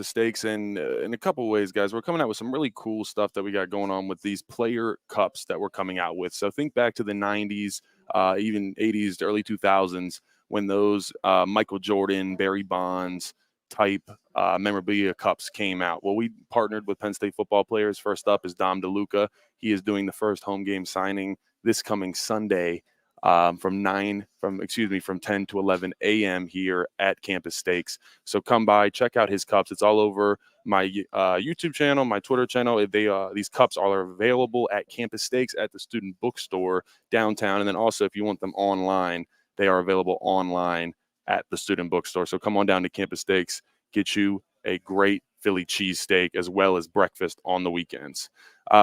Campus Stakes, and in a couple ways, guys, we're coming out with some really cool stuff that we got going on with these player cups that we're coming out with. So think back to the 90s, even 80s to early 2000s, when those Michael Jordan, Barry Bonds type memorabilia cups came out. Well, we partnered with Penn State football players. First up is Dom DeLuca. He is doing the first home game signing this coming Sunday from 10 to 11 a.m. here at Campus Stakes. So come by, check out his cups. It's all over my YouTube channel, my Twitter channel. These cups are available at Campus Stakes at the student bookstore downtown. And then also, if you want them online, they are available online at the student bookstore. So come on down to Campus Stakes, get you a great Philly cheesesteak as well as breakfast on the weekends.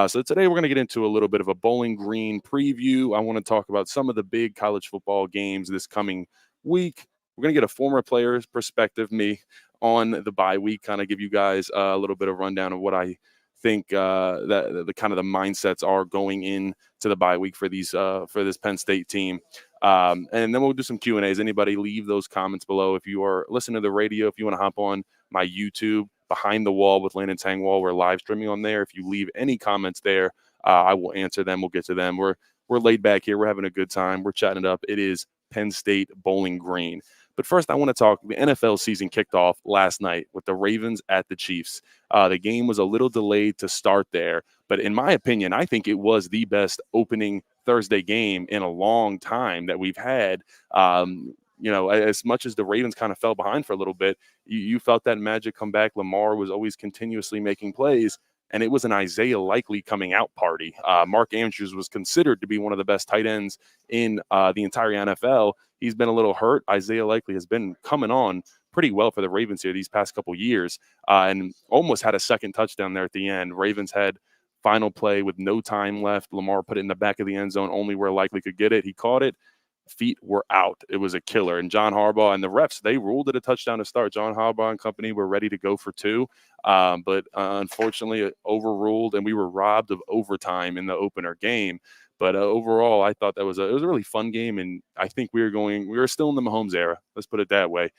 So today we're going to get into a little bit of a Bowling Green preview. I want to talk about some of the big college football games this coming week. We're going to get a former player's perspective, me, on the bye week, kind of give you guys a little bit of rundown of what I think that the kind of the mindsets are going in to the bye week for this Penn State team. And then we'll do some Q&As. Anybody leave those comments below. If you are listening to the radio, if you want to hop on my YouTube, Behind the Wall with Landon Tangwall, we're live streaming on there. If you leave any comments there, I will answer them. We'll get to them. We're laid back here. We're having a good time. We're chatting it up. It is Penn State Bowling Green. But first, I want to talk. The NFL season kicked off last night with the Ravens at the Chiefs. The game was a little delayed to start there, but in my opinion, I think it was the best opening Thursday game in a long time that we've had. As much as the Ravens kind of fell behind for a little bit, you felt that magic come back. Lamar was always continuously making plays, and it was an Isaiah Likely coming out party. Mark Andrews was considered to be one of the best tight ends in the entire NFL. He's been a little hurt. Isaiah Likely has been coming on pretty well for the Ravens here these past couple years, and almost had a second touchdown there at the end. Ravens had final play with no time left. Lamar put it in the back of the end zone, only where Likely could get it. He caught it. Feet were out. It was a killer. And John Harbaugh and the refs, they ruled it a touchdown to start. John Harbaugh and company were ready to go for two, but unfortunately it overruled, and we were robbed of overtime in the opener game. But overall, I thought it was a really fun game, and I think we were still in the Mahomes era. Let's put it that way.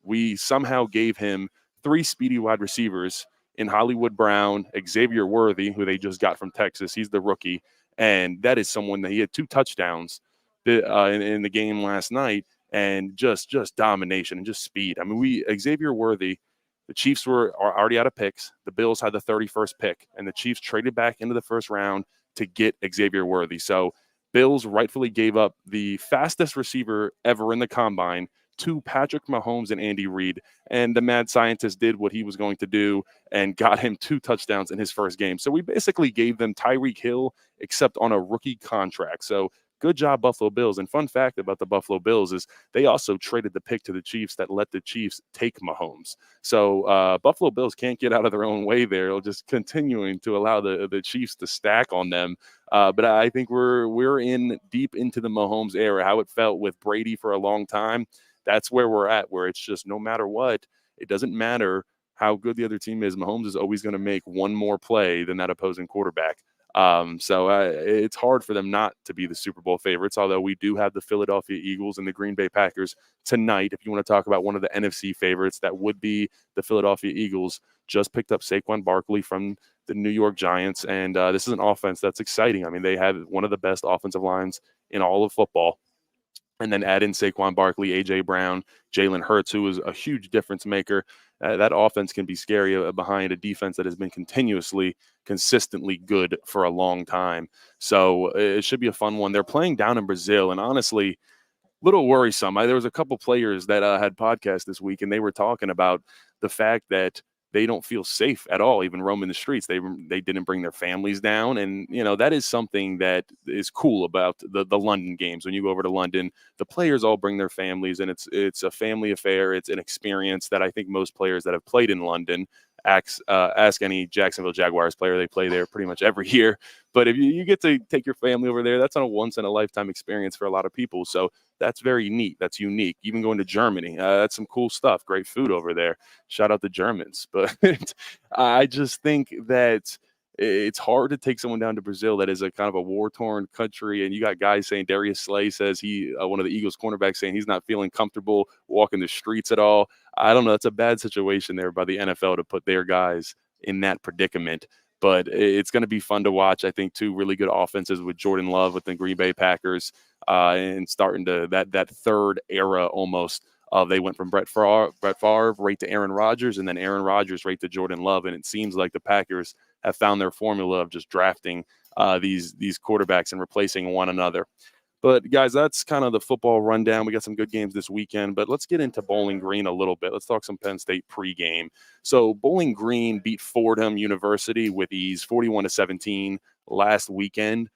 We somehow gave him three speedy wide receivers in Hollywood Brown, Xavier Worthy, who they just got from Texas. He's the rookie, and that is someone that he had two touchdowns in the game last night, and just domination and just speed. I mean, Xavier Worthy, the Chiefs are already out of picks. The Bills had the 31st pick, and the Chiefs traded back into the first round to get Xavier Worthy. So Bills rightfully gave up the fastest receiver ever in the combine to Patrick Mahomes and Andy Reid, and the mad scientist did what he was going to do and got him two touchdowns in his first game. So we basically gave them Tyreek Hill, except on a rookie contract. So good job, Buffalo Bills. And fun fact about the Buffalo Bills is they also traded the pick to the Chiefs that let the Chiefs take Mahomes. So Buffalo Bills can't get out of their own way there. They're just continuing to allow the Chiefs to stack on them. But I think we're in deep into the Mahomes era. How it felt with Brady for a long time, that's where we're at, where it's just no matter what, it doesn't matter how good the other team is. Mahomes is always going to make one more play than that opposing quarterback. So it's hard for them not to be the Super Bowl favorites, although we do have the Philadelphia Eagles and the Green Bay Packers tonight. If you want to talk about one of the NFC favorites, that would be the Philadelphia Eagles. Just picked up Saquon Barkley from the New York Giants, and this is an offense that's exciting. I mean, they have one of the best offensive lines in all of football. And then add in Saquon Barkley, A.J. Brown, Jalen Hurts, who is a huge difference maker. That offense can be scary behind a defense that has been consistently good for a long time. So it should be a fun one. They're playing down in Brazil, and honestly, little worrisome. There was a couple players that had podcasts this week, and they were talking about the fact that they don't feel safe at all, even roaming the streets. They didn't bring their families down, and that is something that is cool about the London games. When you go over to London, the players all bring their families, and it's a family affair. It's an experience that I think most players that have played in London ask any Jacksonville Jaguars player. They play there pretty much every year. But if you get to take your family over there, that's a once-in-a-lifetime experience for a lot of people. So that's very neat. That's unique. Even going to Germany, that's some cool stuff. Great food over there. Shout out the Germans. But I just think that it's hard to take someone down to Brazil that is a kind of a war-torn country, and you got guys saying Darius Slay says one of the Eagles cornerbacks saying he's not feeling comfortable walking the streets at all. I don't know. It's a bad situation there by the NFL to put their guys in that predicament. But it's going to be fun to watch. I think two really good offenses with Jordan Love with the Green Bay Packers, and starting to that third era almost. They went from Brett Favre right to Aaron Rodgers, and then Aaron Rodgers right to Jordan Love. And it seems like the Packers have found their formula of just drafting these quarterbacks and replacing one another. But, guys, that's kind of the football rundown. We got some good games this weekend, but let's get into Bowling Green a little bit. Let's talk some Penn State pregame. So Bowling Green beat Fordham University with ease, 41-17 last weekend.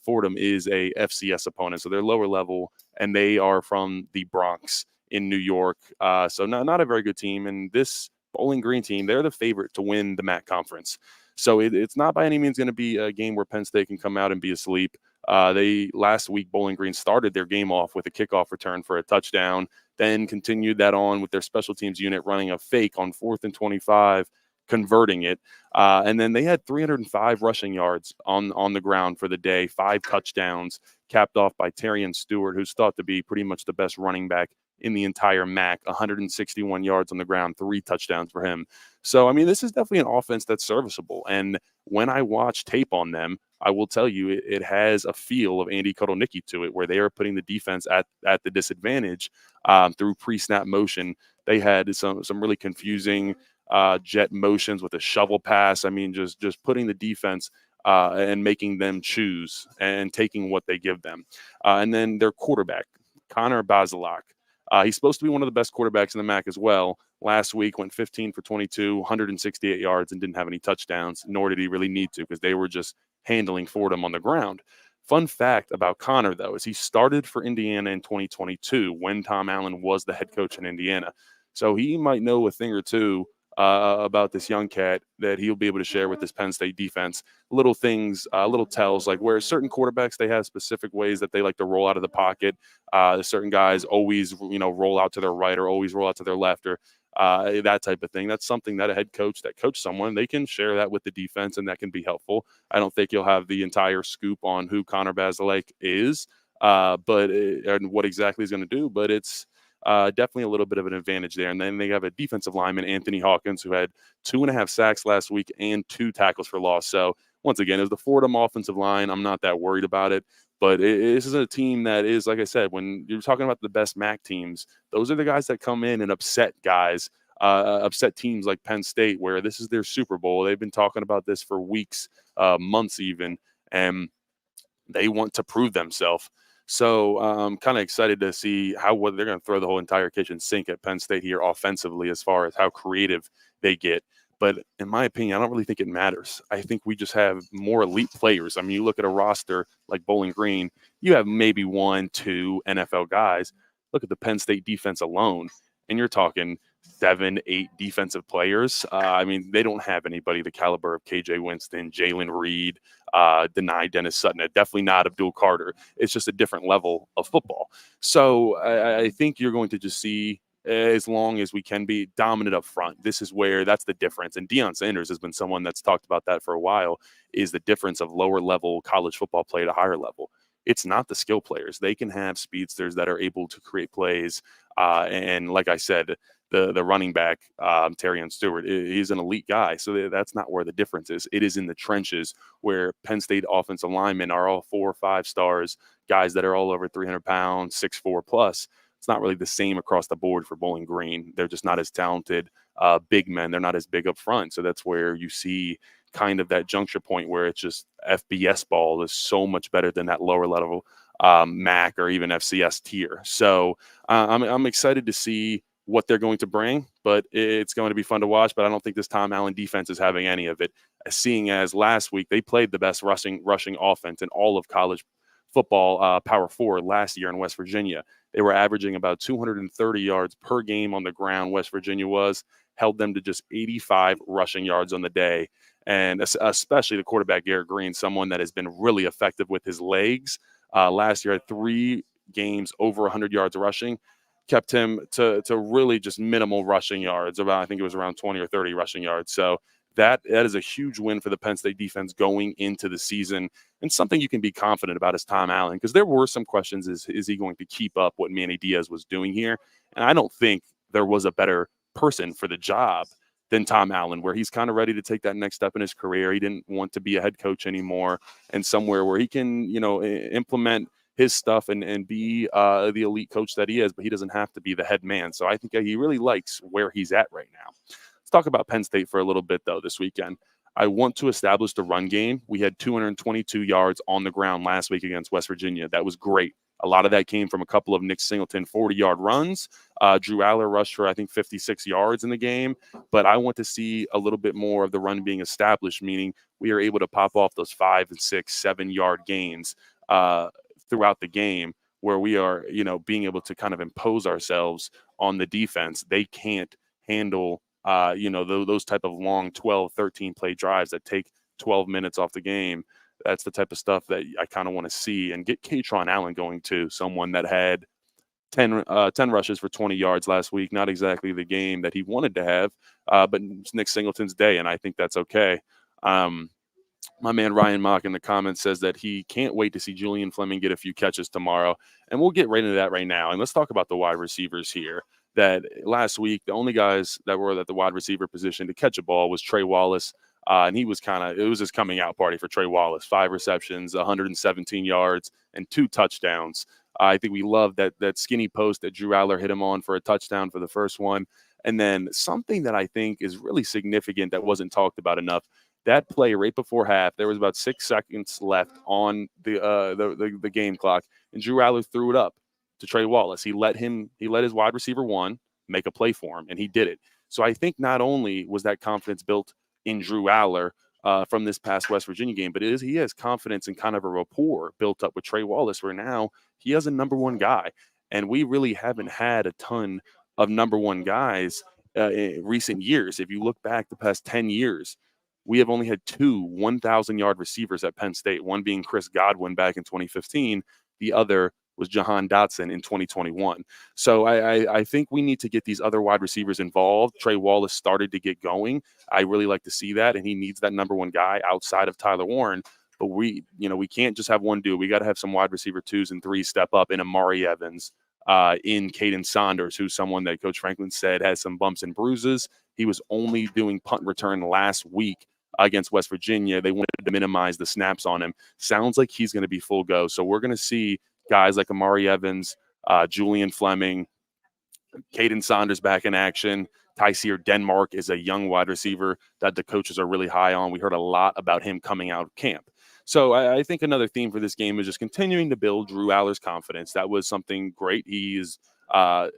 Fordham is a FCS opponent, so they're lower level, and they are from the Bronx in New York. So not a very good team. And this Bowling Green team, they're the favorite to win the MAC conference. So it's not by any means going to be a game where Penn State can come out and be asleep. Last week, Bowling Green started their game off with a kickoff return for a touchdown, then continued that on with their special teams unit running a fake on 4th and 25, converting it. And then they had 305 rushing yards on the ground for the day, 5 touchdowns, capped off by Terrion Stewart, who's thought to be pretty much the best running back in the entire MAC, 161 yards on the ground, 3 touchdowns for him. So, I mean, this is definitely an offense that's serviceable. And when I watch tape on them, I will tell you it has a feel of Andy Kotelnicki to it, where they are putting the defense at the disadvantage through pre-snap motion. They had some really confusing jet motions with a shovel pass. I mean, just putting the defense and making them choose and taking what they give them. And then their quarterback, Connor Bazelak. He's supposed to be one of the best quarterbacks in the MAC as well. Last week went 15 for 22, 168 yards, and didn't have any touchdowns, nor did he really need to because they were just handling Fordham on the ground. Fun fact about Connor, though, is he started for Indiana in 2022 when Tom Allen was the head coach in Indiana. So he might know a thing or two about this young cat that he'll be able to share with this Penn State defense. Little things, little tells, like where certain quarterbacks, they have specific ways that they like to roll out of the pocket. Certain guys always, roll out to their right or always roll out to their left or that type of thing. That's something that a head coach that coached someone, they can share that with the defense, and that can be helpful. I don't think you'll have the entire scoop on who Connor Bazelak is, and what exactly he's going to do, but it's definitely a little bit of an advantage there. And then they have a defensive lineman, Anthony Hawkins, who had 2.5 sacks last week and 2 tackles for loss. So once again, as the Fordham offensive line, I'm not that worried about it. But this is a team that is, like I said, when you're talking about the best MAC teams, those are the guys that come in and upset guys, upset teams like Penn State, where this is their Super Bowl. They've been talking about this for weeks, months even, and they want to prove themselves. So I'm kind of excited to see what they're going to throw the whole entire kitchen sink at Penn State here offensively as far as how creative they get. But in my opinion, I don't really think it matters. I think we just have more elite players. I mean, you look at a roster like Bowling Green, you have maybe 1, 2 NFL guys. Look at the Penn State defense alone, and you're talking 7, 8 defensive players. I mean, they don't have anybody the caliber of KJ Winston, Jalen Reed, Dennis Sutton. Definitely not Abdul Carter. It's just a different level of football. So I think you're going to just see, as long as we can be dominant up front, this is where that's the difference. And Deion Sanders has been someone that's talked about that for a while, is the difference of lower level college football play to higher level. It's not the skill players. They can have speedsters that are able to create plays. And like I said, the running back, Terrion Stewart, he's an elite guy. So that's not where the difference is. It is in the trenches where Penn State offensive linemen are all 4 or 5 stars, guys that are all over 300 pounds, 6'4" plus. It's not really the same across the board for Bowling Green. They're just not as talented big men. They're not as big up front. So that's where you see kind of that juncture point where it's just FBS ball is so much better than that lower level MAC or even FCS tier. So I'm excited to see what they're going to bring, but it's going to be fun to watch. But I don't think this Tom Allen defense is having any of it, seeing as last week they played the best rushing offense in all of college football, Power 4 last year in West Virginia. They were averaging about 230 yards per game on the ground. West Virginia held them to just 85 rushing yards on the day. And especially the quarterback, Garrett Green, someone that has been really effective with his legs. Last year had 3 games over 100 yards rushing, kept him to really just minimal rushing yards. I think it was around 20 or 30 rushing yards. So that is a huge win for the Penn State defense going into the season, and something you can be confident about is Tom Allen, because there were some questions: is he going to keep up what Manny Diaz was doing here? And I don't think there was a better person for the job than Tom Allen, where he's kind of ready to take that next step in his career. He didn't want to be a head coach anymore, and somewhere where he can, implement his stuff and be the elite coach that he is, but he doesn't have to be the head man. So I think he really likes where he's at right now. Let's talk about Penn State for a little bit, though, this weekend. I want to establish the run game. We had 222 yards on the ground last week against West Virginia. That was great. A lot of that came from a couple of Nick Singleton 40-yard runs. Drew Aller rushed for, I think, 56 yards in the game. But I want to see a little bit more of the run being established, meaning we are able to pop off those 5 and 6, 7-yard gains throughout the game, where we are, being able to kind of impose ourselves on the defense. They can't handle, those type of long 12, 13 play drives that take 12 minutes off the game. That's the type of stuff that I kind of want to see, and get Katron Allen going to someone that had 10 rushes for 20 yards last week. Not exactly the game that he wanted to have, but it's Nick Singleton's day, and I think that's okay. My man Ryan Mock in the comments says that he can't wait to see Julian Fleming get a few catches tomorrow, and we'll get right into that right now. And let's talk about the wide receivers here. That last week, the only guys that were at the wide receiver position to catch a ball was Trey Wallace. And he was it was his coming out party for Trey Wallace. 5 receptions, 117 yards, and 2 touchdowns. I think we love that skinny post that Drew Aller hit him on for a touchdown for the first one. And then something that I think is really significant that wasn't talked about enough, that play right before half, there was about 6 seconds left on the game clock, and Drew Aller threw it up to Trey Wallace. He let his wide receiver one make a play for him, and he did it. So I think not only was that confidence built in Drew Aller from this past West Virginia game, but he has confidence and kind of a rapport built up with Trey Wallace, where now he has a number one guy. And we really haven't had a ton of number one guys in recent years. If you look back the past 10 years, we have only had 2 1,000-yard receivers at Penn State, one being Chris Godwin back in 2015. The other was Jahan Dotson in 2021. So I think we need to get these other wide receivers involved. Trey Wallace started to get going. I really like to see that, and he needs that number one guy outside of Tyler Warren. But we can't just have one dude. We got to have some wide receiver 2s and 3s step up in Amari Evans, in Caden Saunders, who's someone that Coach Franklin said has some bumps and bruises. He was only doing punt return last week against West Virginia. They wanted to minimize the snaps on him. Sounds like he's going to be full go. So we're going to see guys like Amari Evans, Julian Fleming, Caden Saunders back in action. Tyseer Denmark is a young wide receiver that the coaches are really high on. We heard a lot about him coming out of camp. So I think another theme for this game is just continuing to build Drew Aller's confidence. That was something great. He's, but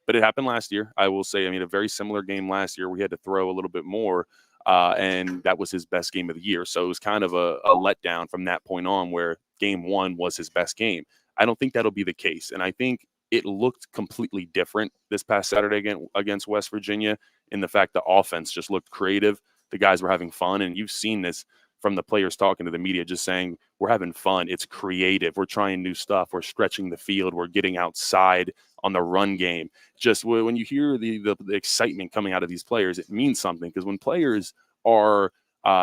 it happened last year. I will say, a very similar game last year. We had to throw a little bit more, and that was his best game of the year. So it was kind of a letdown from that point on, where game 1 was his best game. I don't think that'll be the case. And I think it looked completely different this past Saturday against West Virginia, in the fact the offense just looked creative. The guys were having fun, and you've seen this from the players talking to the media, just saying, we're having fun. It's creative. We're trying new stuff. We're stretching the field. We're getting outside on the run game. Just when you hear the excitement coming out of these players, it means something, because when players are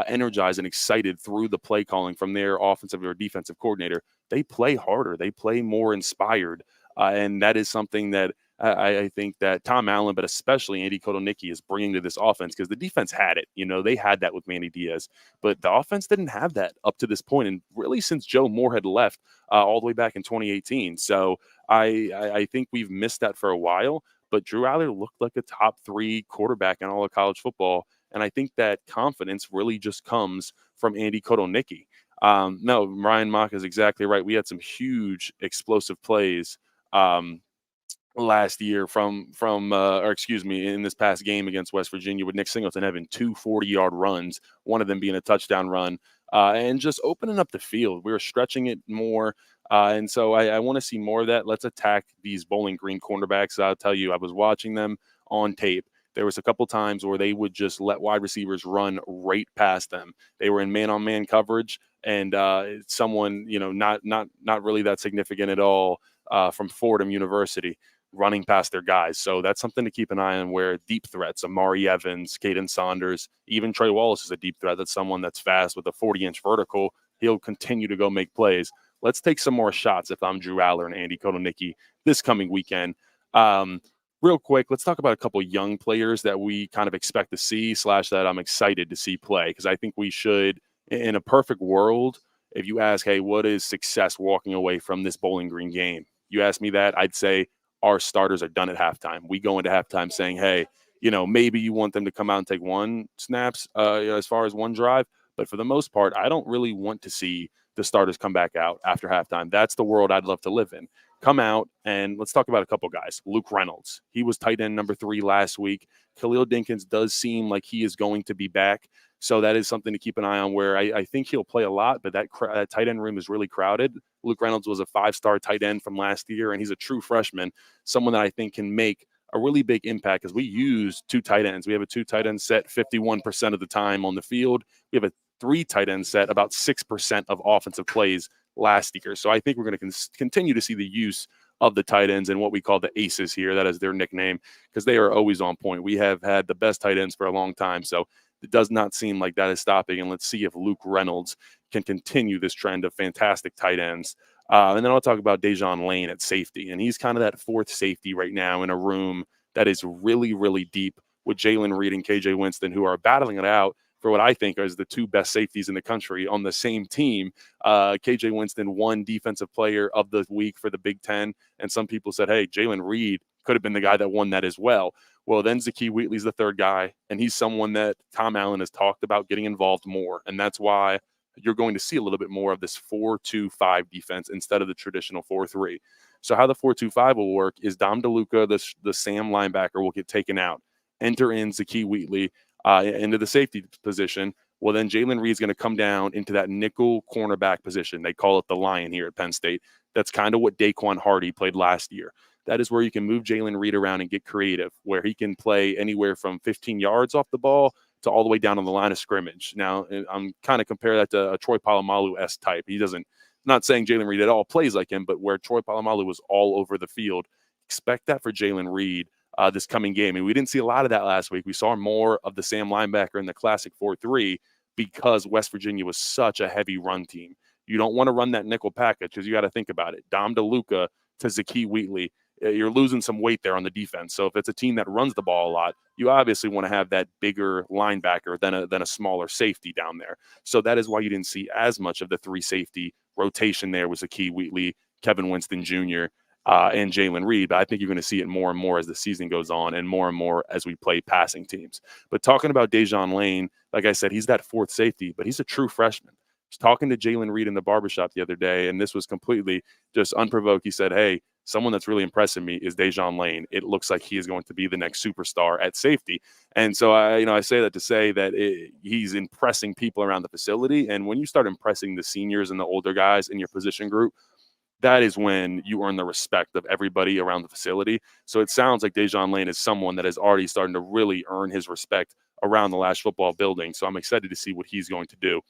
energized and excited through the play calling from their offensive or defensive coordinator, they play harder. They play more inspired. And that is something that I think that Tom Allen, but especially Andy Kotelnicki, is bringing to this offense, because the defense had it. They had that with Manny Diaz, but the offense didn't have that up to this point, and really since Joe Moore had left all the way back in 2018. So I think we've missed that for a while, but Drew Aller looked like a top 3 quarterback in all of college football, and I think that confidence really just comes from Andy Kotelnicki. No, Ryan Mock is exactly right. We had some huge explosive plays last year in this past game against West Virginia, with Nick Singleton having 2 40-yard runs, one of them being a touchdown run, and just opening up the field. We were stretching it more, and so I want to see more of that. Let's attack these Bowling Green cornerbacks. I'll tell you, I was watching them on tape. There was a couple times where they would just let wide receivers run right past them. They were in man-on-man coverage, and someone, not really that significant at all, from Fordham University, running past their guys. So that's something to keep an eye on, where deep threats, Amari Evans, Caden Saunders, even Trey Wallace is a deep threat. That's someone that's fast with a 40-inch vertical. He'll continue to go make plays. Let's take some more shots if I'm Drew Aller and Andy Kotelnicki this coming weekend. Real quick, let's talk about a couple young players that we kind of expect to see / that I'm excited to see play, because I think we should, in a perfect world, if you ask, hey, what is success walking away from this Bowling Green game? You ask me that, I'd say our starters are done at halftime. We go into halftime saying, hey, maybe you want them to come out and take one snaps as far as one drive. But for the most part, I don't really want to see the starters come back out after halftime. That's the world I'd love to live in. Come out, and let's talk about a couple guys. Luke Reynolds, he was tight end number 3 last week. Khalil Dinkins does seem like he is going to be back. So that is something to keep an eye on, where I think he'll play a lot, but that tight end room is really crowded. Luke Reynolds was a 5-star tight end from last year, and he's a true freshman, someone that I think can make a really big impact, because we use 2 tight ends. We have a 2 tight end set 51% of the time on the field. We have a 3 tight end set about 6% of offensive plays last year. So I think we're going to continue to see the use of the tight ends and what we call the aces here. That is their nickname, because they are always on point. We have had the best tight ends for a long time. So it does not seem like that is stopping. And let's see if Luke Reynolds can continue this trend of fantastic tight ends. And then I'll talk about Dejon Lane at safety. And he's kind of that 4th safety right now in a room that is really, really deep, with Jalen Reed and KJ Winston, who are battling it out for what I think is the 2 best safeties in the country on the same team. KJ Winston won Defensive Player of the Week for the Big Ten. And some people said, hey, Jalen Reed could have been the guy that won that as well. Well, then Zakee Wheatley's the 3rd guy, and he's someone that Tom Allen has talked about getting involved more. And that's why you're going to see a little bit more of this 4-2-5 defense instead of the traditional 4-3. So how the 4-2-5 will work is Dom DeLuca, the Sam linebacker, will get taken out. Enter in Zakee Wheatley into the safety position. Well, then Jalen Reed's going to come down into that nickel cornerback position. They call it the Lion here at Penn State. That's kind of what Daquan Hardy played last year. That is where you can move Jalen Reed around and get creative, where he can play anywhere from 15 yards off the ball to all the way down on the line of scrimmage. Now, I'm kind of compare that to a Troy Polamalu-esque type. He doesn't, not saying Jalen Reed at all plays like him, but where Troy Polamalu was all over the field, expect that for Jalen Reed this coming game. And we didn't see a lot of that last week. We saw more of the Sam linebacker in the classic 4-3 because West Virginia was such a heavy run team. You don't want to run that nickel package, because you got to think about it. Dom DeLuca to Zakee Wheatley, you're losing some weight there on the defense. So if it's a team that runs the ball a lot, you obviously want to have that bigger linebacker than a smaller safety down there. So that is why you didn't see as much of the 3 safety rotation there with Zakee Wheatley, Kevin Winston Jr., and Jalen Reed. But I think you're going to see it more and more as the season goes on, and more as we play passing teams. But talking about Dejon Lane, like I said, he's that 4th safety, but he's a true freshman. I was talking to Jalen Reed in the barbershop the other day, and this was completely just unprovoked. He said, hey, someone that's really impressing me is Dejon Lane. It looks like he is going to be the next superstar at safety. And so I say that to say that he's impressing people around the facility. And when you start impressing the seniors and the older guys in your position group, that is when you earn the respect of everybody around the facility. So it sounds like Dejon Lane is someone that is already starting to really earn his respect around the Lasch football building. So I'm excited to see what he's going to do.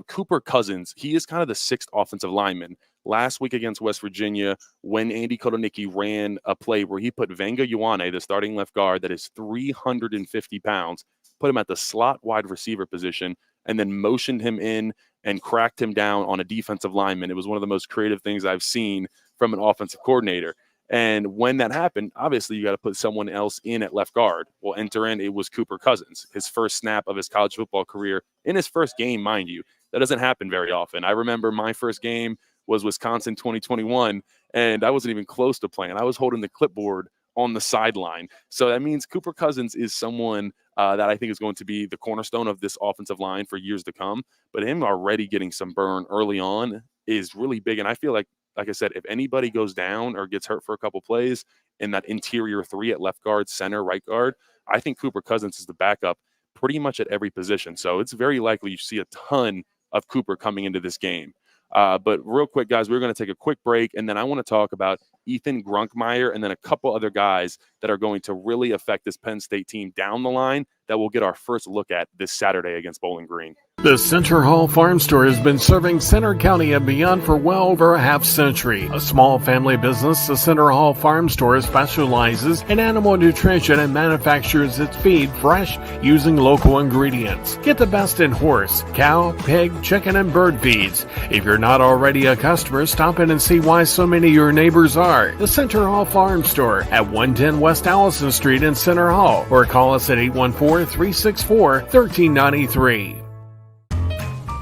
Cooper Cousins, he is kind of the 6th offensive lineman. Last week against West Virginia, when Andy Kotelnicki ran a play where he put Venga Ioane, the starting left guard that is 350 pounds, put him at the slot wide receiver position, and then motioned him in and cracked him down on a defensive lineman. It was one of the most creative things I've seen from an offensive coordinator. And when that happened, obviously you got to put someone else in at left guard. Well, enter in, it was Cooper Cousins, his first snap of his college football career in his first game, mind you. That doesn't happen very often. I remember my first game was Wisconsin 2021, and I wasn't even close to playing. I was holding the clipboard on the sideline. So that means Cooper Cousins is someone that I think is going to be the cornerstone of this offensive line for years to come. But him already getting some burn early on is really big. And I feel like I said, if anybody goes down or gets hurt for a couple plays in that interior 3 at left guard, center, right guard, I think Cooper Cousins is the backup pretty much at every position. So it's very likely you see a ton of Cooper coming into this game. But real quick, guys, we're going to take a quick break, and then I want to talk about Ethan Grunkmeyer and then a couple other guys that are going to really affect this Penn State team down the line that we'll get our first look at this Saturday against Bowling Green. The Center Hall Farm Store has been serving Center County and beyond for well over a half century. A small family business, the Center Hall Farm Store specializes in animal nutrition and manufactures its feed fresh using local ingredients. Get the best in horse, cow, pig, chicken, and bird feeds. If you're not already a customer, stop in and see why so many of your neighbors are. The Center Hall Farm Store at 110 West Allison Street in Center Hall, or call us at 814-364-1393.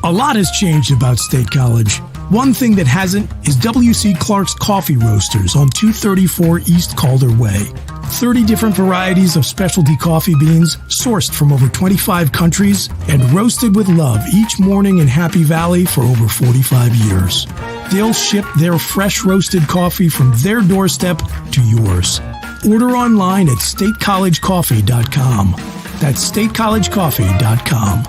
A lot has changed about State College. One thing that hasn't is W.C. Clark's Coffee Roasters on 234 East Calder Way. 30 different varieties of specialty coffee beans sourced from over 25 countries and roasted with love each morning in Happy Valley for over 45 years. They'll ship their fresh roasted coffee from their doorstep to yours. Order online at statecollegecoffee.com. That's statecollegecoffee.com.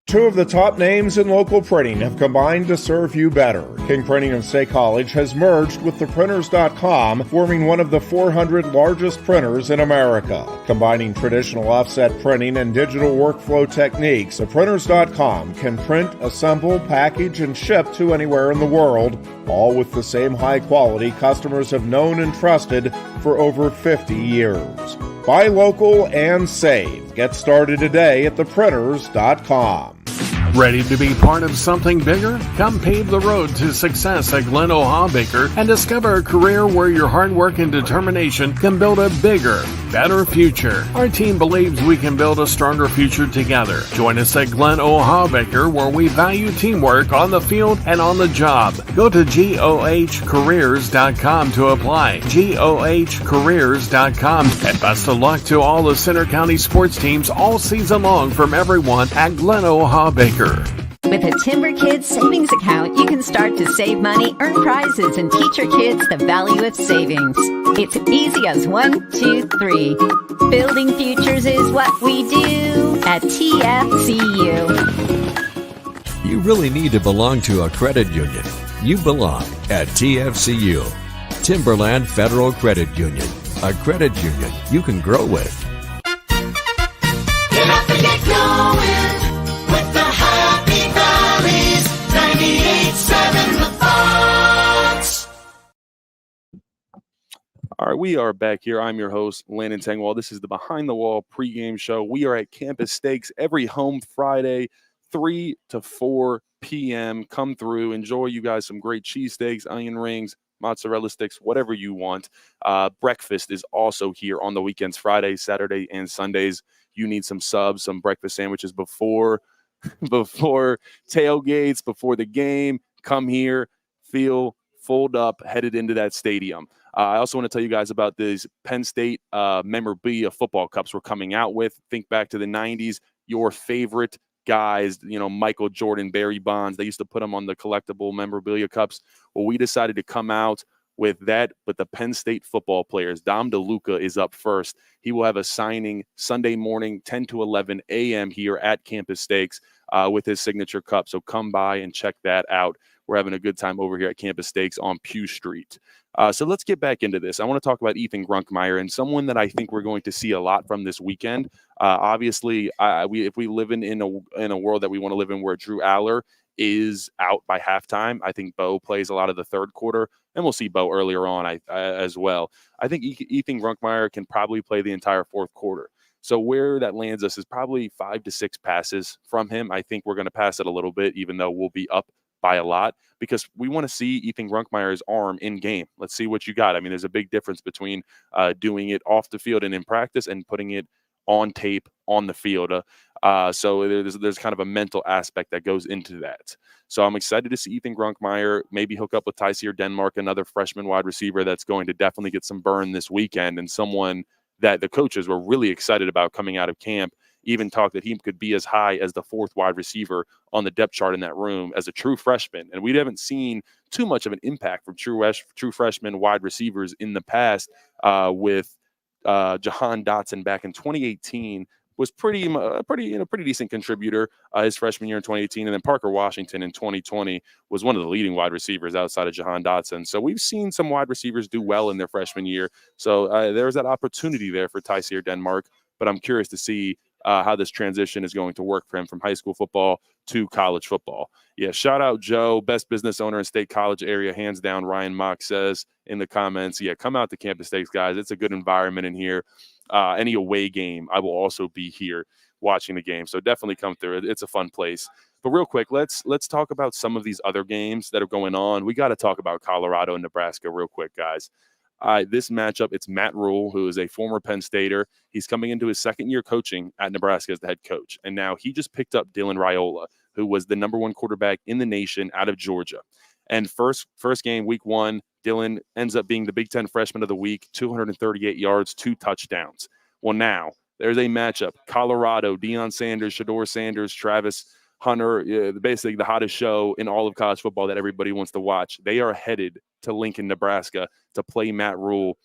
Two of the top names in local printing have combined to serve you better. King Printing of State College has merged with theprinters.com, forming one of the 400 largest printers in America. Combining traditional offset printing and digital workflow techniques, theprinters.com can print, assemble, package, and ship to anywhere in the world, all with the same high quality customers have known and trusted for over 50 years. Buy local and save. Get started today at theprinters.com. Ready to be part of something bigger? Come pave the road to success at Glen O'Habaker and discover a career where your hard work and determination can build a bigger, better future. Our team believes we can build a stronger future together. Join us at Glen O'Habaker, where we value teamwork on the field and on the job. Go to GOHcareers.com to apply. GOHcareers.com. And best of luck to all the Center County sports teams all season long from everyone at Glen O'Habaker. With a Timber Kids savings account, you can start to save money, earn prizes, and teach your kids the value of savings. It's easy as 1, 2, 3. Building futures is what we do at TFCU. You really need to belong to a credit union. You belong at TFCU, Timberland Federal Credit Union, a credit union you can grow with. Get up and get going with the Happy Valleys 98.7 The Fox. All right, we are back here. I'm your host, Landon Tengwall. This is the Behind the Wall pregame show. We are at Campus Steaks every home Friday, 3 to 4 p.m. Come through. Enjoy you guys some great cheesesteaks, onion rings, mozzarella sticks, whatever you want. Breakfast is also here on the weekends, Friday, Saturday, and Sundays. You need some subs, some breakfast sandwiches before tailgates, before the game. Come here, fold up, headed into that stadium. I also want to tell you guys about these Penn State memorabilia football cups we're coming out with. Think back to the 90s, your favorite guys, Michael Jordan, Barry Bonds. They used to put them on the collectible memorabilia cups. Well, we decided to come out with that, but the Penn State football players. Dom DeLuca is up first. He will have a signing Sunday morning, 10 to 11 a.m. here at Campus Steaks with his signature cup. So come by and check that out. We're having a good time over here at Campus Steaks on Pew Street. So let's get back into this. I want to talk about Ethan Grunkmeyer and someone that I think we're going to see a lot from this weekend. Obviously, if we live in a world that we want to live in where Drew Aller is out by halftime, I think Bo plays a lot of the third quarter, and we'll see Bo earlier on as well. I think Ethan Grunkmeyer can probably play the entire fourth quarter. So where that lands us is probably 5 to 6 passes from him. I think we're going to pass it a little bit, even though we'll be up by a lot, because we want to see Ethan Grunkmeyer's arm in game. Let's see what you got. I mean, there's a big difference between doing it off the field and in practice and putting it on tape on the field. So there's kind of a mental aspect that goes into that. So I'm excited to see Ethan Grunkmeyer maybe hook up with Tyseer Denmark, another freshman wide receiver that's going to definitely get some burn this weekend, and someone that the coaches were really excited about coming out of camp. Even talked that he could be as high as the fourth wide receiver on the depth chart in that room as a true freshman. And we haven't seen too much of an impact from true freshman wide receivers in the past with Jahan Dotson back in 2018 was pretty decent contributor his freshman year in 2018. And then Parker Washington in 2020 was one of the leading wide receivers outside of Jahan Dotson. So we've seen some wide receivers do well in their freshman year. So there's that opportunity there for Tyseer Denmark. But I'm curious to see how this transition is going to work for him from high school football to college football. Yeah, shout out Joe, best business owner in State College area, hands down. Ryan Mock says in the comments, yeah, come out to Campus Stakes, guys. It's a good environment in here. Any away game, I will also be here watching the game. So definitely come through. It's a fun place. But real quick, let's talk about some of these other games that are going on. We got to talk about Colorado and Nebraska real quick, guys. This matchup, it's Matt Rule, who is a former Penn Stater. He's coming into his second year coaching at Nebraska as the head coach. And now he just picked up Dylan Raiola, who was the number one quarterback in the nation out of Georgia. And first game, week 1, Dylan ends up being the Big Ten Freshman of the Week, 238 yards, 2 touchdowns. Well, now there's a matchup. Colorado, Deion Sanders, Shedeur Sanders, Travis Hunter, basically the hottest show in all of college football that everybody wants to watch. They are headed to Lincoln, Nebraska to play Matt Rule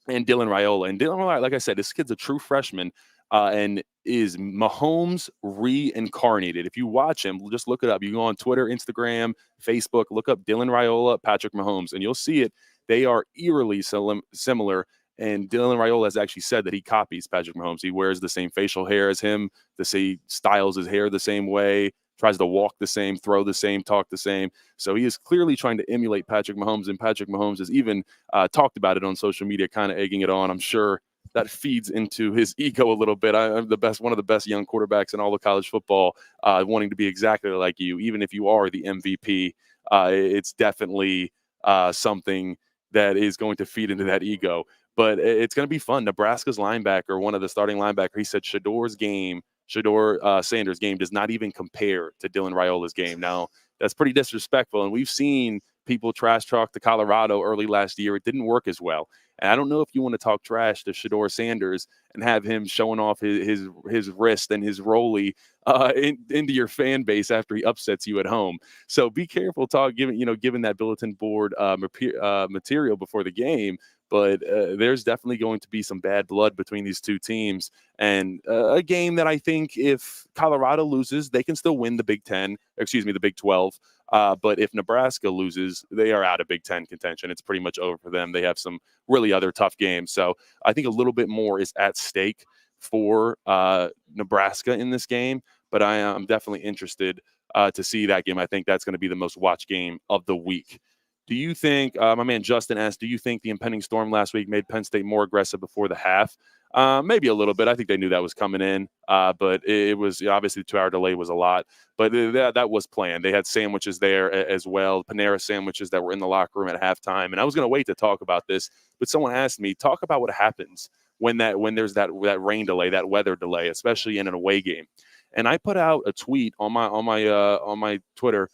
and Dylan Raiola. And Dylan Raiola, like I said, this kid's a true freshman and is Mahomes reincarnated. If you watch him, just look it up. You go on Twitter, Instagram, Facebook, look up Dylan Raiola, Patrick Mahomes, and you'll see it. They are eerily similar. And Dylan Raiola has actually said that he copies Patrick Mahomes. He wears the same facial hair as him, he styles his hair the same way, tries to walk the same, throw the same, talk the same. So he is clearly trying to emulate Patrick Mahomes, and Patrick Mahomes has even talked about it on social media, kind of egging it on. I'm sure that feeds into his ego a little bit. I'm one of the best young quarterbacks in all of college football, wanting to be exactly like you, even if you are the MVP. It's definitely something that is going to feed into that ego. But it's going to be fun. Nebraska's linebacker, one of the starting linebackers, he said Shedeur Sanders' game does not even compare to Dylan Raiola's game. Now, that's pretty disrespectful, and we've seen people trash talk to Colorado early last year. It didn't work as well. And I don't know if you want to talk trash to Shedeur Sanders and have him showing off his wrist and his rollie into your fan base after he upsets you at home. So be careful given that bulletin board material before the game. But there's definitely going to be some bad blood between these two teams. And a game that I think if Colorado loses, they can still win the Big 12. But if Nebraska loses, they are out of Big Ten contention. It's pretty much over for them. They have some really other tough games. So I think a little bit more is at stake for Nebraska in this game. But I am definitely interested to see that game. I think that's going to be the most watched game of the week. Do you think, my man Justin asked, do you think the impending storm last week made Penn State more aggressive before the half? Maybe a little bit. I think they knew that was coming in, but it was obviously the 2-hour delay was a lot. But that was planned. They had sandwiches there as well, Panera sandwiches that were in the locker room at halftime. And I was going to wait to talk about this, but someone asked me, talk about what happens when there's that rain delay, that weather delay, especially in an away game. And I put out a tweet on my Twitter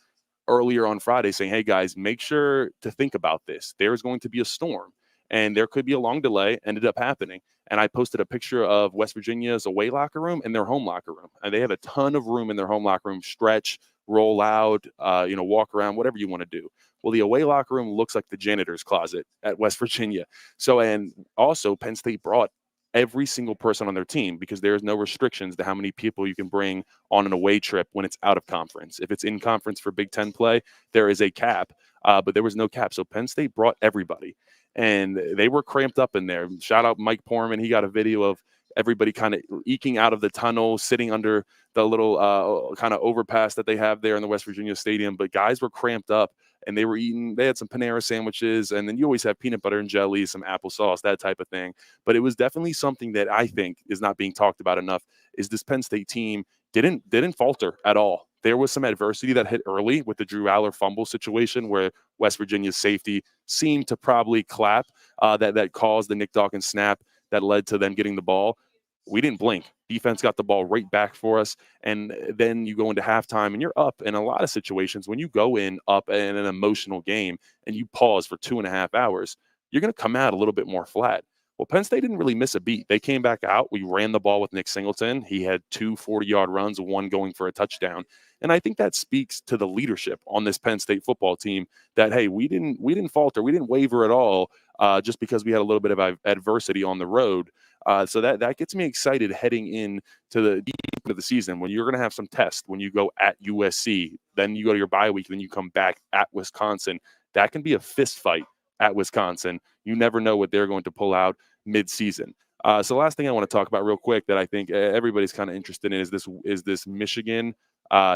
earlier on Friday saying, hey guys, make sure to think about this. There is going to be a storm and there could be a long delay. Ended up happening. And I posted a picture of West Virginia's away locker room and their home locker room. And they have a ton of room in their home locker room, stretch, roll out, walk around, whatever you want to do. Well, the away locker room looks like the janitor's closet at West Virginia. So, and also Penn State brought every single person on their team because there's no restrictions to how many people you can bring on an away trip when it's out of conference. If it's in conference for Big Ten play, there is a cap, but there was no cap. So Penn State brought everybody, and they were cramped up in there. Shout out Mike Porman. He got a video of everybody kind of eking out of the tunnel, sitting under the little kind of overpass that they have there in the West Virginia Stadium. But guys were cramped up. And they were eating, they had some Panera sandwiches, and then you always have peanut butter and jelly, some applesauce, that type of thing. But it was definitely something that I think is not being talked about enough is this Penn State team didn't falter at all. There was some adversity that hit early with the Drew Aller fumble situation where West Virginia's safety seemed to probably clap that caused the Nick Dawkins snap that led to them getting the ball. We didn't blink. Defense got the ball right back for us. And then you go into halftime and you're up. In a lot of situations, when you go in up in an emotional game and you pause for 2.5 hours, you're going to come out a little bit more flat. Well, Penn State didn't really miss a beat. They came back out. We ran the ball with Nick Singleton. He had 2 40-yard runs, one going for a touchdown. And I think that speaks to the leadership on this Penn State football team that, hey, we didn't falter. We didn't waver at all just because we had a little bit of adversity on the road. So that gets me excited heading into the deep into the season when you're going to have some tests when you go at USC, then you go to your bye week, then you come back at Wisconsin. That can be a fist fight at Wisconsin. You never know what they're going to pull out mid-season. So the last thing I want to talk about real quick that I think everybody's kind of interested in is this Michigan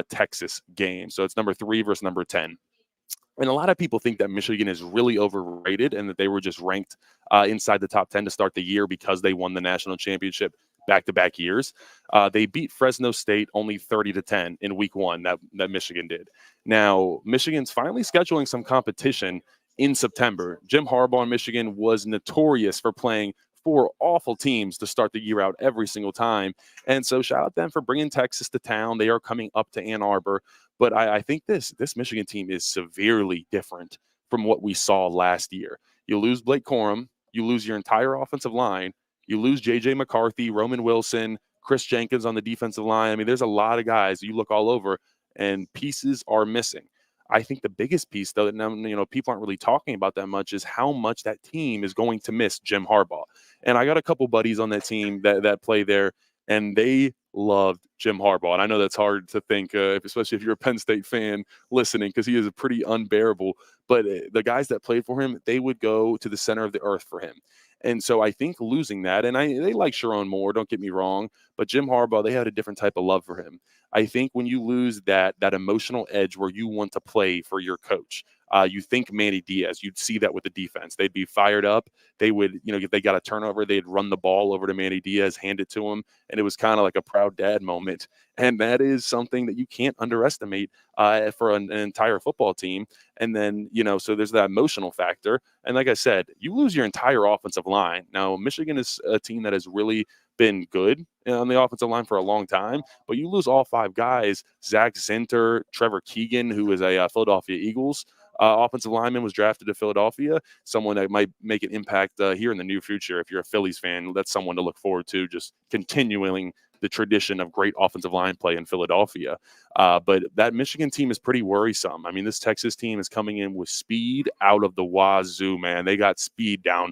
Texas game. So it's number 3 versus number 10. And a lot of people think that Michigan is really overrated and that they were just ranked inside the top 10 to start the year because they won the national championship back-to-back years. They beat Fresno State only 30-10 in week 1 that Michigan did. Now, Michigan's finally scheduling some competition in September. Jim Harbaugh in Michigan was notorious for playing 4 awful teams to start the year out every single time. And so shout out them for bringing Texas to town. They are coming up to Ann Arbor. But I think this Michigan team is severely different from what we saw last year. You lose Blake Corum, you lose your entire offensive line, you lose J.J. McCarthy, Roman Wilson, Chris Jenkins on the defensive line. I mean, there's a lot of guys. You look all over, and pieces are missing. I think the biggest piece, though, that people aren't really talking about that much, is how much that team is going to miss Jim Harbaugh. And I got a couple buddies on that team that play there, and they loved Jim Harbaugh. And I know that's hard to think, especially if you're a Penn State fan listening, because he is pretty unbearable. But the guys that played for him, they would go to the center of the earth for him. And so I think losing that, and they like Sharon Moore, don't get me wrong, but Jim Harbaugh, they had a different type of love for him. I think when you lose that emotional edge where you want to play for your coach, you think Manny Diaz, you'd see that with the defense. They'd be fired up. They would, if they got a turnover, they'd run the ball over to Manny Diaz, hand it to him. And it was kind of like a proud dad moment. And that is something that you can't underestimate for an entire football team. And then, so there's that emotional factor. And like I said, you lose your entire offensive line. Now, Michigan is a team that has really been good on the offensive line for a long time, but you lose all 5 guys. Zach Zinter, Trevor Keegan, who is a Philadelphia Eagles offensive lineman, was drafted to Philadelphia, someone that might make an impact here in the near future. If you're a Phillies fan, that's someone to look forward to, just continuing the tradition of great offensive line play in Philadelphia. But that Michigan team is pretty worrisome. I mean, this Texas team is coming in with speed out of the wazoo, man. They got speed down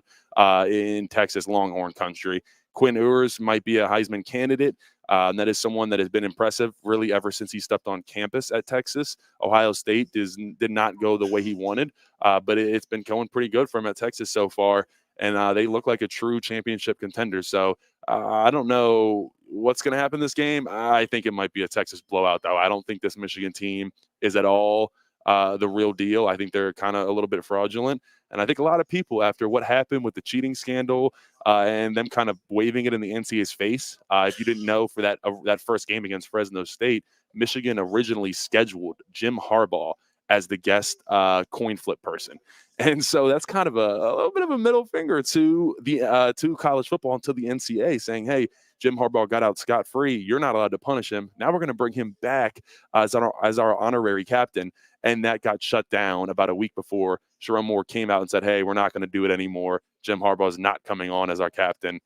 in Texas Longhorn country. Quinn Ewers might be a Heisman candidate. And that is someone that has been impressive really ever since he stepped on campus at Texas. Ohio State did not go the way he wanted, but it's been going pretty good for him at Texas so far. And they look like a true championship contender. So I don't know what's going to happen this game. I think it might be a Texas blowout, though. I don't think this Michigan team is at all the real deal. I think they're kind of a little bit fraudulent. And I think a lot of people, after what happened with the cheating scandal and them kind of waving it in the NCAA's face, if you didn't know, for that first game against Fresno State, Michigan originally scheduled Jim Harbaugh as the guest coin flip person. And so that's kind of a little bit of a middle finger to the to college football and to the NCAA, saying, hey, Jim Harbaugh got out scot-free. You're not allowed to punish him. Now we're going to bring him back as our honorary captain. And that got shut down about a week before Sharon Moore came out and said, hey, we're not going to do it anymore. Jim Harbaugh is not coming on as our captain.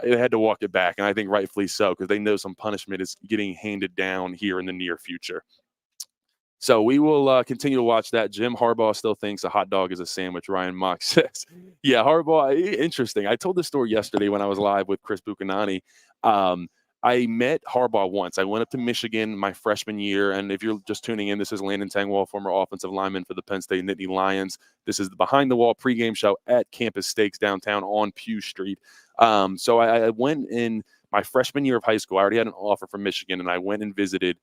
They had to walk it back, and I think rightfully so, because they know some punishment is getting handed down here in the near future. So we will continue to watch that. Jim Harbaugh still thinks a hot dog is a sandwich, Ryan Mock says. Yeah, Harbaugh, interesting. I told this story yesterday when I was live with Chris Buchanani. I met Harbaugh once. I went up to Michigan my freshman year, and if you're just tuning in, this is Landon Tangwall, former offensive lineman for the Penn State Nittany Lions. This is the Behind the Wall pregame show at Campus Steaks downtown on Pew Street. So I went in my freshman year of high school. I already had an offer from Michigan, and I went and visited.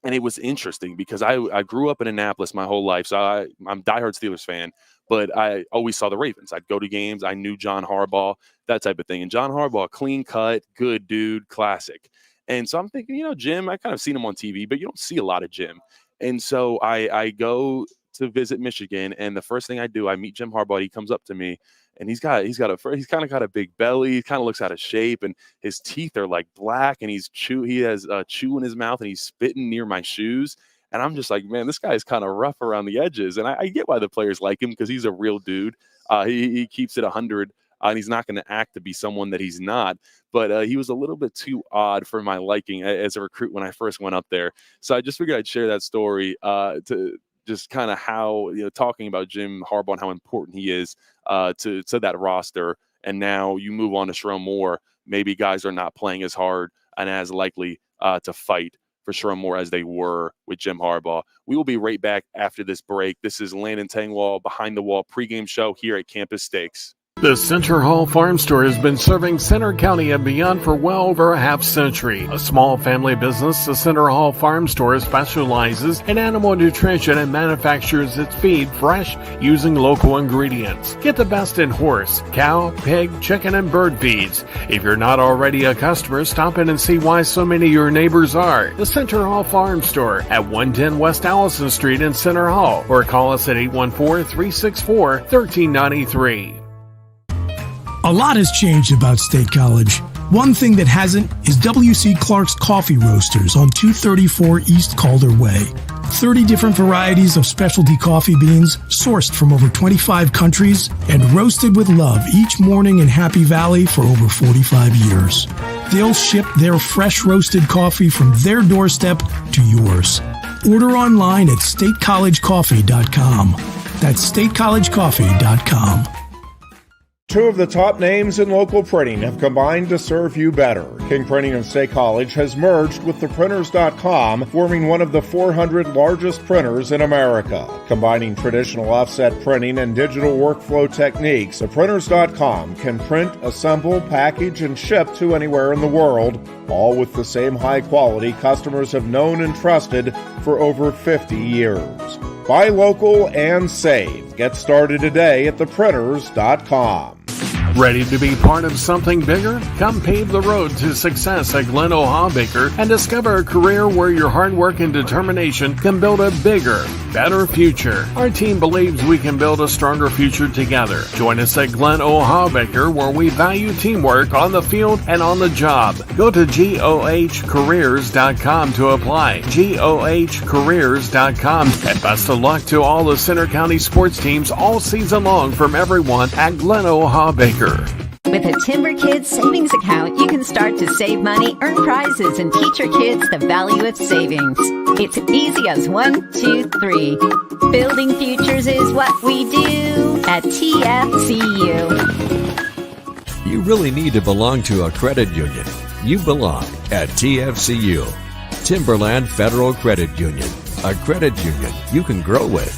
And it was interesting because I grew up in Annapolis my whole life, so I'm a diehard Steelers fan, but I always saw the Ravens. I'd go to games. I knew John Harbaugh, that type of thing. And John Harbaugh, clean cut, good dude, classic. And so I'm thinking, Jim, I kind of seen him on TV, but you don't see a lot of Jim. And so I go to visit Michigan, and the first thing I do, I meet Jim Harbaugh. He comes up to me, and he's kind of got a big belly. He kind of looks out of shape, and his teeth are like black, and he has chew in his mouth, and he's spitting near my shoes. And I'm just like, man, this guy's kind of rough around the edges. And I get why the players like him, because he's a real dude. He keeps it 100, and he's not going to act to be someone that he's not. But he was a little bit too odd for my liking as a recruit when I first went up there. So I just figured I'd share that story to just kind of how, talking about Jim Harbaugh and how important he is to that roster. And now you move on to Sharon Moore. Maybe guys are not playing as hard and as likely to fight for Sharon Moore as they were with Jim Harbaugh. We will be right back after this break. This is Landon Tangwall, Behind the Wall pregame show here at Campus Steaks. The Center Hall Farm Store has been serving Center County and beyond for well over a half century. A small family business, the Center Hall Farm Store specializes in animal nutrition and manufactures its feed fresh using local ingredients. Get the best in horse, cow, pig, chicken, and bird feeds. If you're not already a customer, stop in and see why so many of your neighbors are. The Center Hall Farm Store at 110 West Allison Street in Center Hall, or call us at 814-364-1393. A lot has changed about State College. One thing that hasn't is W.C. Clark's Coffee Roasters on 234 East Calder Way. 30 different varieties of specialty coffee beans sourced from over 25 countries and roasted with love each morning in Happy Valley for over 45 years. They'll ship their fresh roasted coffee from their doorstep to yours. Order online at statecollegecoffee.com. That's statecollegecoffee.com. Two of the top names in local printing have combined to serve you better. King Printing of State College has merged with theprinters.com, forming one of the 400 largest printers in America. Combining traditional offset printing and digital workflow techniques, theprinters.com can print, assemble, package, and ship to anywhere in the world, all with the same high quality customers have known and trusted for over 50 years. Buy local and save. Get started today at theprinters.com. Ready to be part of something bigger? Come pave the road to success at Glen Baker and discover a career where your hard work and determination can build a bigger, better future. Our team believes we can build a stronger future together. Join us at Glen Baker, where we value teamwork on the field and on the job. Go to GOHcareers.com to apply. GOHcareers.com. And best of luck to all the Center County sports teams all season long from everyone at Glen Baker. With a Timber Kids savings account, you can start to save money, earn prizes, and teach your kids the value of savings. It's easy as 1, 2, 3. Building futures is what we do at TFCU. You really need to belong to a credit union. You belong at TFCU, Timberland Federal Credit Union, a credit union you can grow with.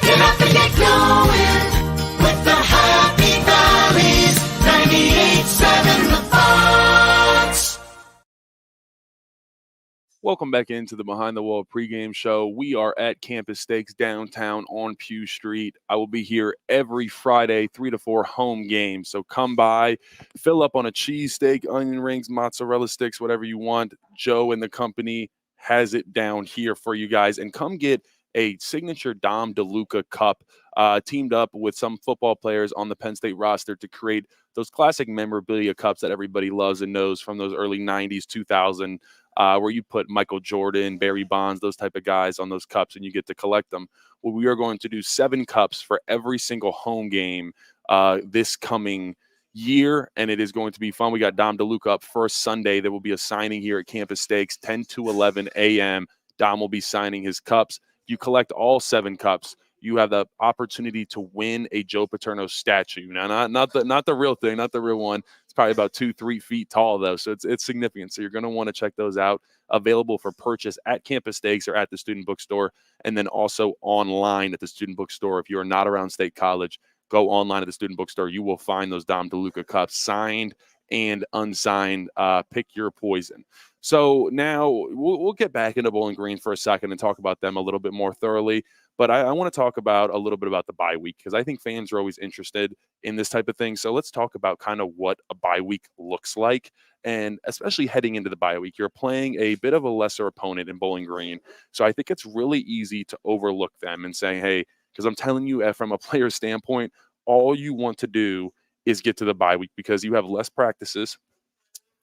Get up and get going with the Happy Valleys 98.7 The Fox. Welcome back into the Behind the Wall pregame show. We are at Campus Steaks downtown on Pew Street. I will be here every Friday, 3 to 4 home games. So come by, fill up on a cheesesteak, onion rings, mozzarella sticks, whatever you want. Joe and the company has it down here for you guys. And come get a signature Dom DeLuca cup, teamed up with some football players on the Penn State roster to create those classic memorabilia cups that everybody loves and knows from those early 90s, 2000, where you put Michael Jordan, Barry Bonds, those type of guys on those cups, and you get to collect them. Well, we are going to do 7 cups for every single home game this coming year, and it is going to be fun. We got Dom DeLuca up first Sunday. There will be a signing here at Campus Steaks, 10 to 11 a.m. Dom will be signing his cups. You collect all 7 cups, you have the opportunity to win a Joe Paterno statue. Now, not the real thing, not the real one. It's probably about 2-3 feet tall, though, so it's significant. So you're going to want to check those out. Available for purchase at Campus Steaks or at the Student Bookstore, and then also online at the Student Bookstore. If you are not around State College, go online at the Student Bookstore. You will find those Dom DeLuca cups, signed and unsigned. Pick your poison. So now we'll get back into Bowling Green for a second and talk about them a little bit more thoroughly. But I want to talk about a little bit about the bye week, because I think fans are always interested in this type of thing. So let's talk about kind of what a bye week looks like. And especially heading into the bye week, you're playing a bit of a lesser opponent in Bowling Green. So I think it's really easy to overlook them and say, hey, because I'm telling you from a player standpoint, all you want to do is get to the bye week because you have less practices.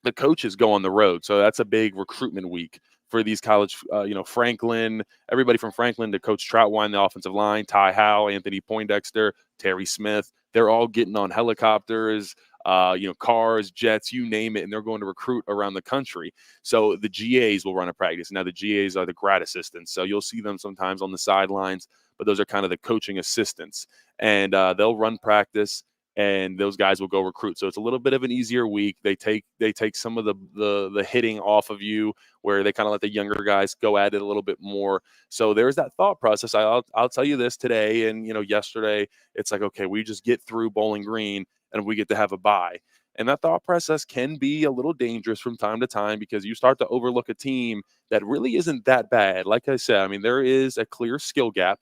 The coaches go on the road. So that's a big recruitment week for these college, Franklin, everybody from Franklin to Coach Troutwine, the offensive line, Ty Howell, Anthony Poindexter, Terry Smith. They're all getting on helicopters, cars, jets, you name it, and they're going to recruit around the country. So the GAs will run a practice. Now, the GAs are the grad assistants, so you'll see them sometimes on the sidelines, but those are kind of the coaching assistants. And they'll run practice. and those guys will go recruit. So it's a little bit of an easier week. They take some of the hitting off of you, where they kind of let the younger guys go at it a little bit more. So there's that thought process. I'll tell you this today and yesterday. It's like, okay, we just get through Bowling Green and we get to have a bye. And that thought process can be a little dangerous from time to time, because you start to overlook a team that really isn't that bad. Like I said, I mean, there is a clear skill gap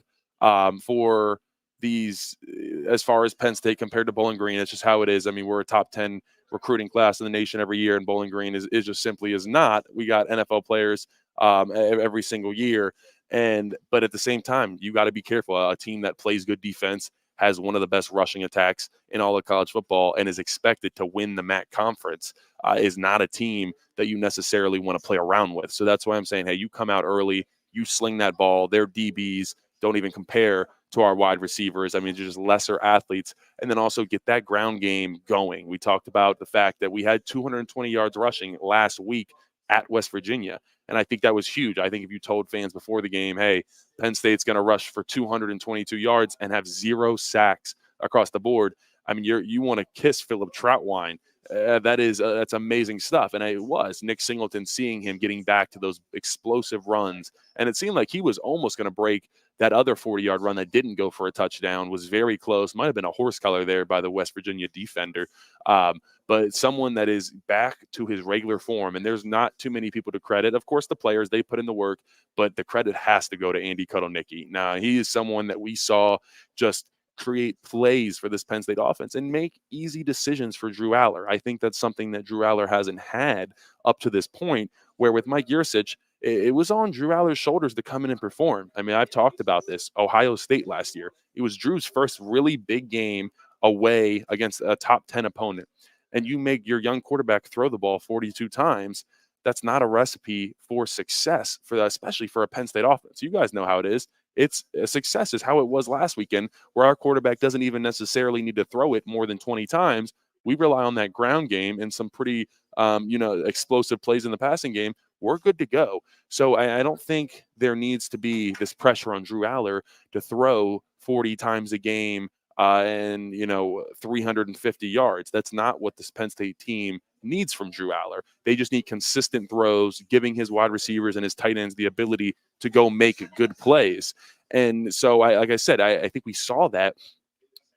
for these, as far as Penn State compared to Bowling Green. It's just how it is. I mean, we're a top 10 recruiting class in the nation every year, and Bowling Green is just simply is not. We got NFL players every single year. But at the same time, you got to be careful. A team that plays good defense, has one of the best rushing attacks in all of college football, and is expected to win the MAC conference, is not a team that you necessarily want to play around with. So that's why I'm saying, hey, you come out early, you sling that ball. Their DBs don't even compare to our wide receivers. I mean, they're just lesser athletes. And then also get that ground game going. We talked about the fact that we had 220 yards rushing last week at West Virginia. And I think that was huge. I think if you told fans before the game, hey, Penn State's going to rush for 222 yards and have 0 sacks across the board, I mean, you want to kiss Philip Troutwine. That's amazing stuff. And it was Nick Singleton, seeing him getting back to those explosive runs. And it seemed like he was almost going to break that other 40-yard run that didn't go for a touchdown. Was very close. Might have been a horse collar there by the West Virginia defender. But someone that is back to his regular form, and there's not too many people to credit. Of course, the players, they put in the work, but the credit has to go to Andy Kotelnicki. Now, he is someone that we saw just create plays for this Penn State offense and make easy decisions for Drew Aller. I think that's something that Drew Aller hasn't had up to this point, where with Mike Yurcich, it was on Drew Aller's shoulders to come in and perform. I mean, I've talked about this. Ohio State last year, it was Drew's first really big game away against a top 10 opponent. And you make your young quarterback throw the ball 42 times. That's not a recipe for success, for that, especially for a Penn State offense. You guys know how it is. It's a success is how it was last weekend, where our quarterback doesn't even necessarily need to throw it more than 20 times. We rely on that ground game and some pretty, explosive plays in the passing game. We're good to go. So I don't think there needs to be this pressure on Drew Aller to throw 40 times a game and 350 yards. That's not what this Penn State team needs from Drew Aller. They just need consistent throws, giving his wide receivers and his tight ends the ability to go make good plays. And so, like I said, I think we saw that.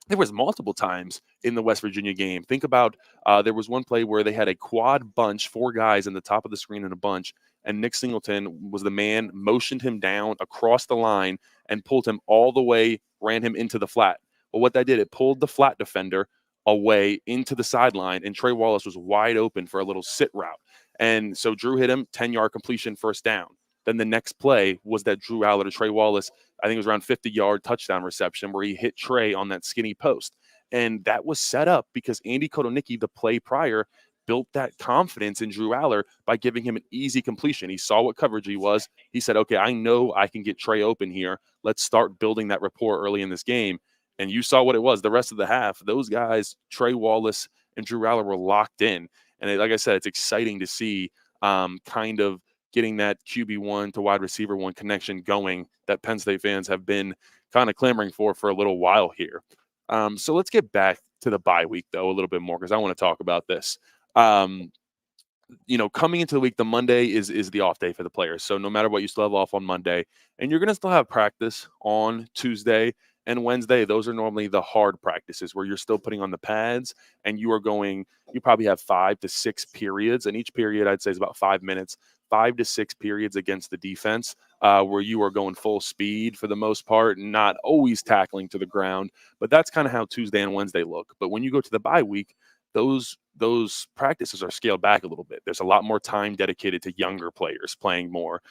There was multiple times in the West Virginia game. Think about there was one play where they had a quad bunch, 4 guys in the top of the screen in a bunch, and Nick Singleton was the man, motioned him down across the line and pulled him all the way, ran him into the flat. Well, what that did, it pulled the flat defender away into the sideline, and Trey Wallace was wide open for a little sit route. And so Drew hit him, 10-yard completion, first down. Then the next play was that Drew Aller to Trey Wallace, I think it was around 50-yard touchdown reception, where he hit Trey on that skinny post. And that was set up because Andy Kotelnicki, the play prior, built that confidence in Drew Aller by giving him an easy completion. He saw what coverage he was. He said, okay, I know I can get Trey open here. Let's start building that rapport early in this game. And you saw what it was the rest of the half. Those guys, Trey Wallace and Drew Aller, were locked in. And like I said, it's exciting to see kind of getting that QB1 to wide receiver 1 connection going that Penn State fans have been kind of clamoring for a little while here. So let's get back to the bye week, though, a little bit more, because I want to talk about this. Coming into the week, the Monday is the off day for the players. So no matter what, you still have off on Monday, and you're going to still have practice on Tuesday and Wednesday. Those are normally the hard practices, where you're still putting on the pads, and you probably have 5 to 6 periods, and each period I'd say is about 5 minutes, 5 to 6 periods against the defense, where you are going full speed for the most part, not always tackling to the ground. But that's kind of how Tuesday and Wednesday look. But when you go to the bye week, those practices are scaled back a little bit. There's a lot more time dedicated to younger players playing more,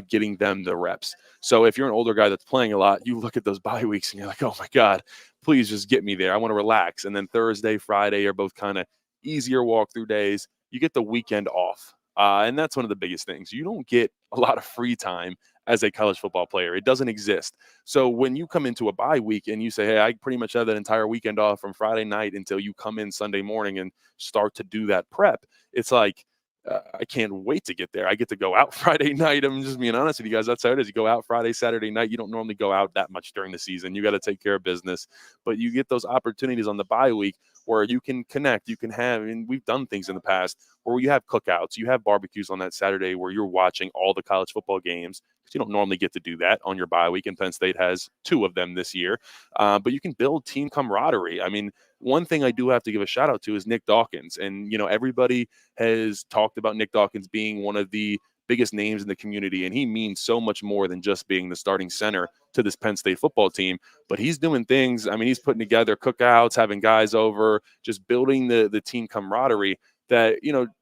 getting them the reps. So if you're an older guy that's playing a lot, you look at those bye weeks and you're like, oh my God, please just get me there. I want to relax. And then Thursday, Friday are both kind of easier walkthrough days. You get the weekend off. And that's one of the biggest things. You don't get a lot of free time as a college football player. It doesn't exist. So when you come into a bye week and you say, hey, I pretty much have that entire weekend off from Friday night until you come in Sunday morning and start to do that prep, it's like, I can't wait to get there. I get to go out Friday night. I'm just being honest with you guys. That's how it is. You go out Friday, Saturday night. You don't normally go out that much during the season. You got to take care of business, but you get those opportunities on the bye week where you can connect. You can have, and we've done things in the past where you have cookouts, you have barbecues on that Saturday where you're watching all the college football games. You don't normally get to do that on your bye week, and Penn State has 2 of them this year. But you can build team camaraderie. I mean, one thing I do have to give a shout out to is Nick Dawkins. And, everybody has talked about Nick Dawkins being one of the biggest names in the community, and he means so much more than just being the starting center to this Penn State football team. But he's doing things. I mean, he's putting together cookouts, having guys over, just building the team camaraderie that,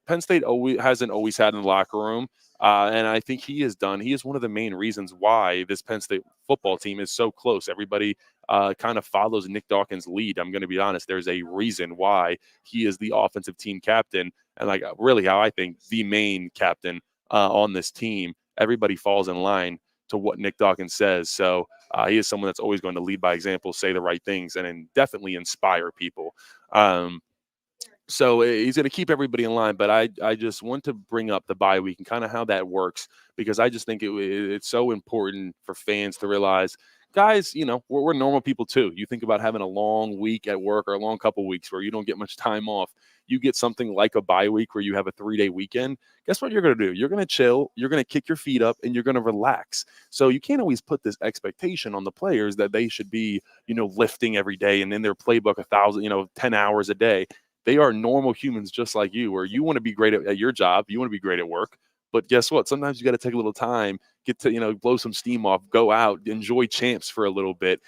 Penn State hasn't always had in the locker room. And I think he is one of the main reasons why this Penn State football team is so close. Everybody kind of follows Nick Dawkins' lead. I'm going to be honest. There's a reason why he is the offensive team captain, and really how I think the main captain on this team. Everybody falls in line to what Nick Dawkins says. So he is someone that's always going to lead by example, say the right things, and definitely inspire people. So he's going to keep everybody in line, but I just want to bring up the bye week and kind of how that works, because I just think it's so important for fans to realize, guys, we're normal people too. You think about having a long week at work or a long couple weeks where you don't get much time off. You get something like a bye week where you have a 3-day weekend. Guess what you're going to do? You're going to chill. You're going to kick your feet up and you're going to relax. So you can't always put this expectation on the players that they should be, lifting every day and in their playbook 10 hours a day. They are normal humans just like you, where you want to be great at your job. You want to be great at work. But guess what? Sometimes you got to take a little time, get to, blow some steam off, go out, enjoy champs for a little bit.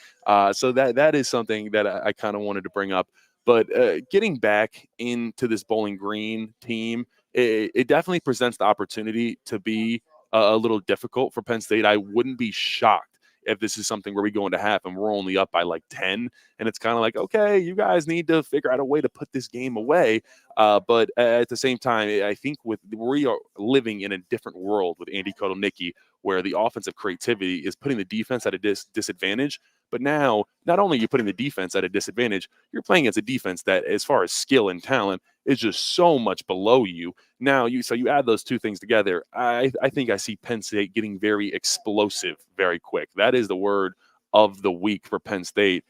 So that is something that I kind of wanted to bring up. But getting back into this Bowling Green team, it definitely presents the opportunity to be a little difficult for Penn State. I wouldn't be shocked if this is something where we go into half and we're only up by 10, and it's kind of like, okay, you guys need to figure out a way to put this game away. But at the same time, I think we are living in a different world with Andy Kotelnicki, where the offensive creativity is putting the defense at a disadvantage. But now, not only are you putting the defense at a disadvantage, you're playing against a defense that, as far as skill and talent, is just so much below you. Now, you add those two things together, I think I see Penn State getting very explosive very quick. That is the word of the week for Penn State,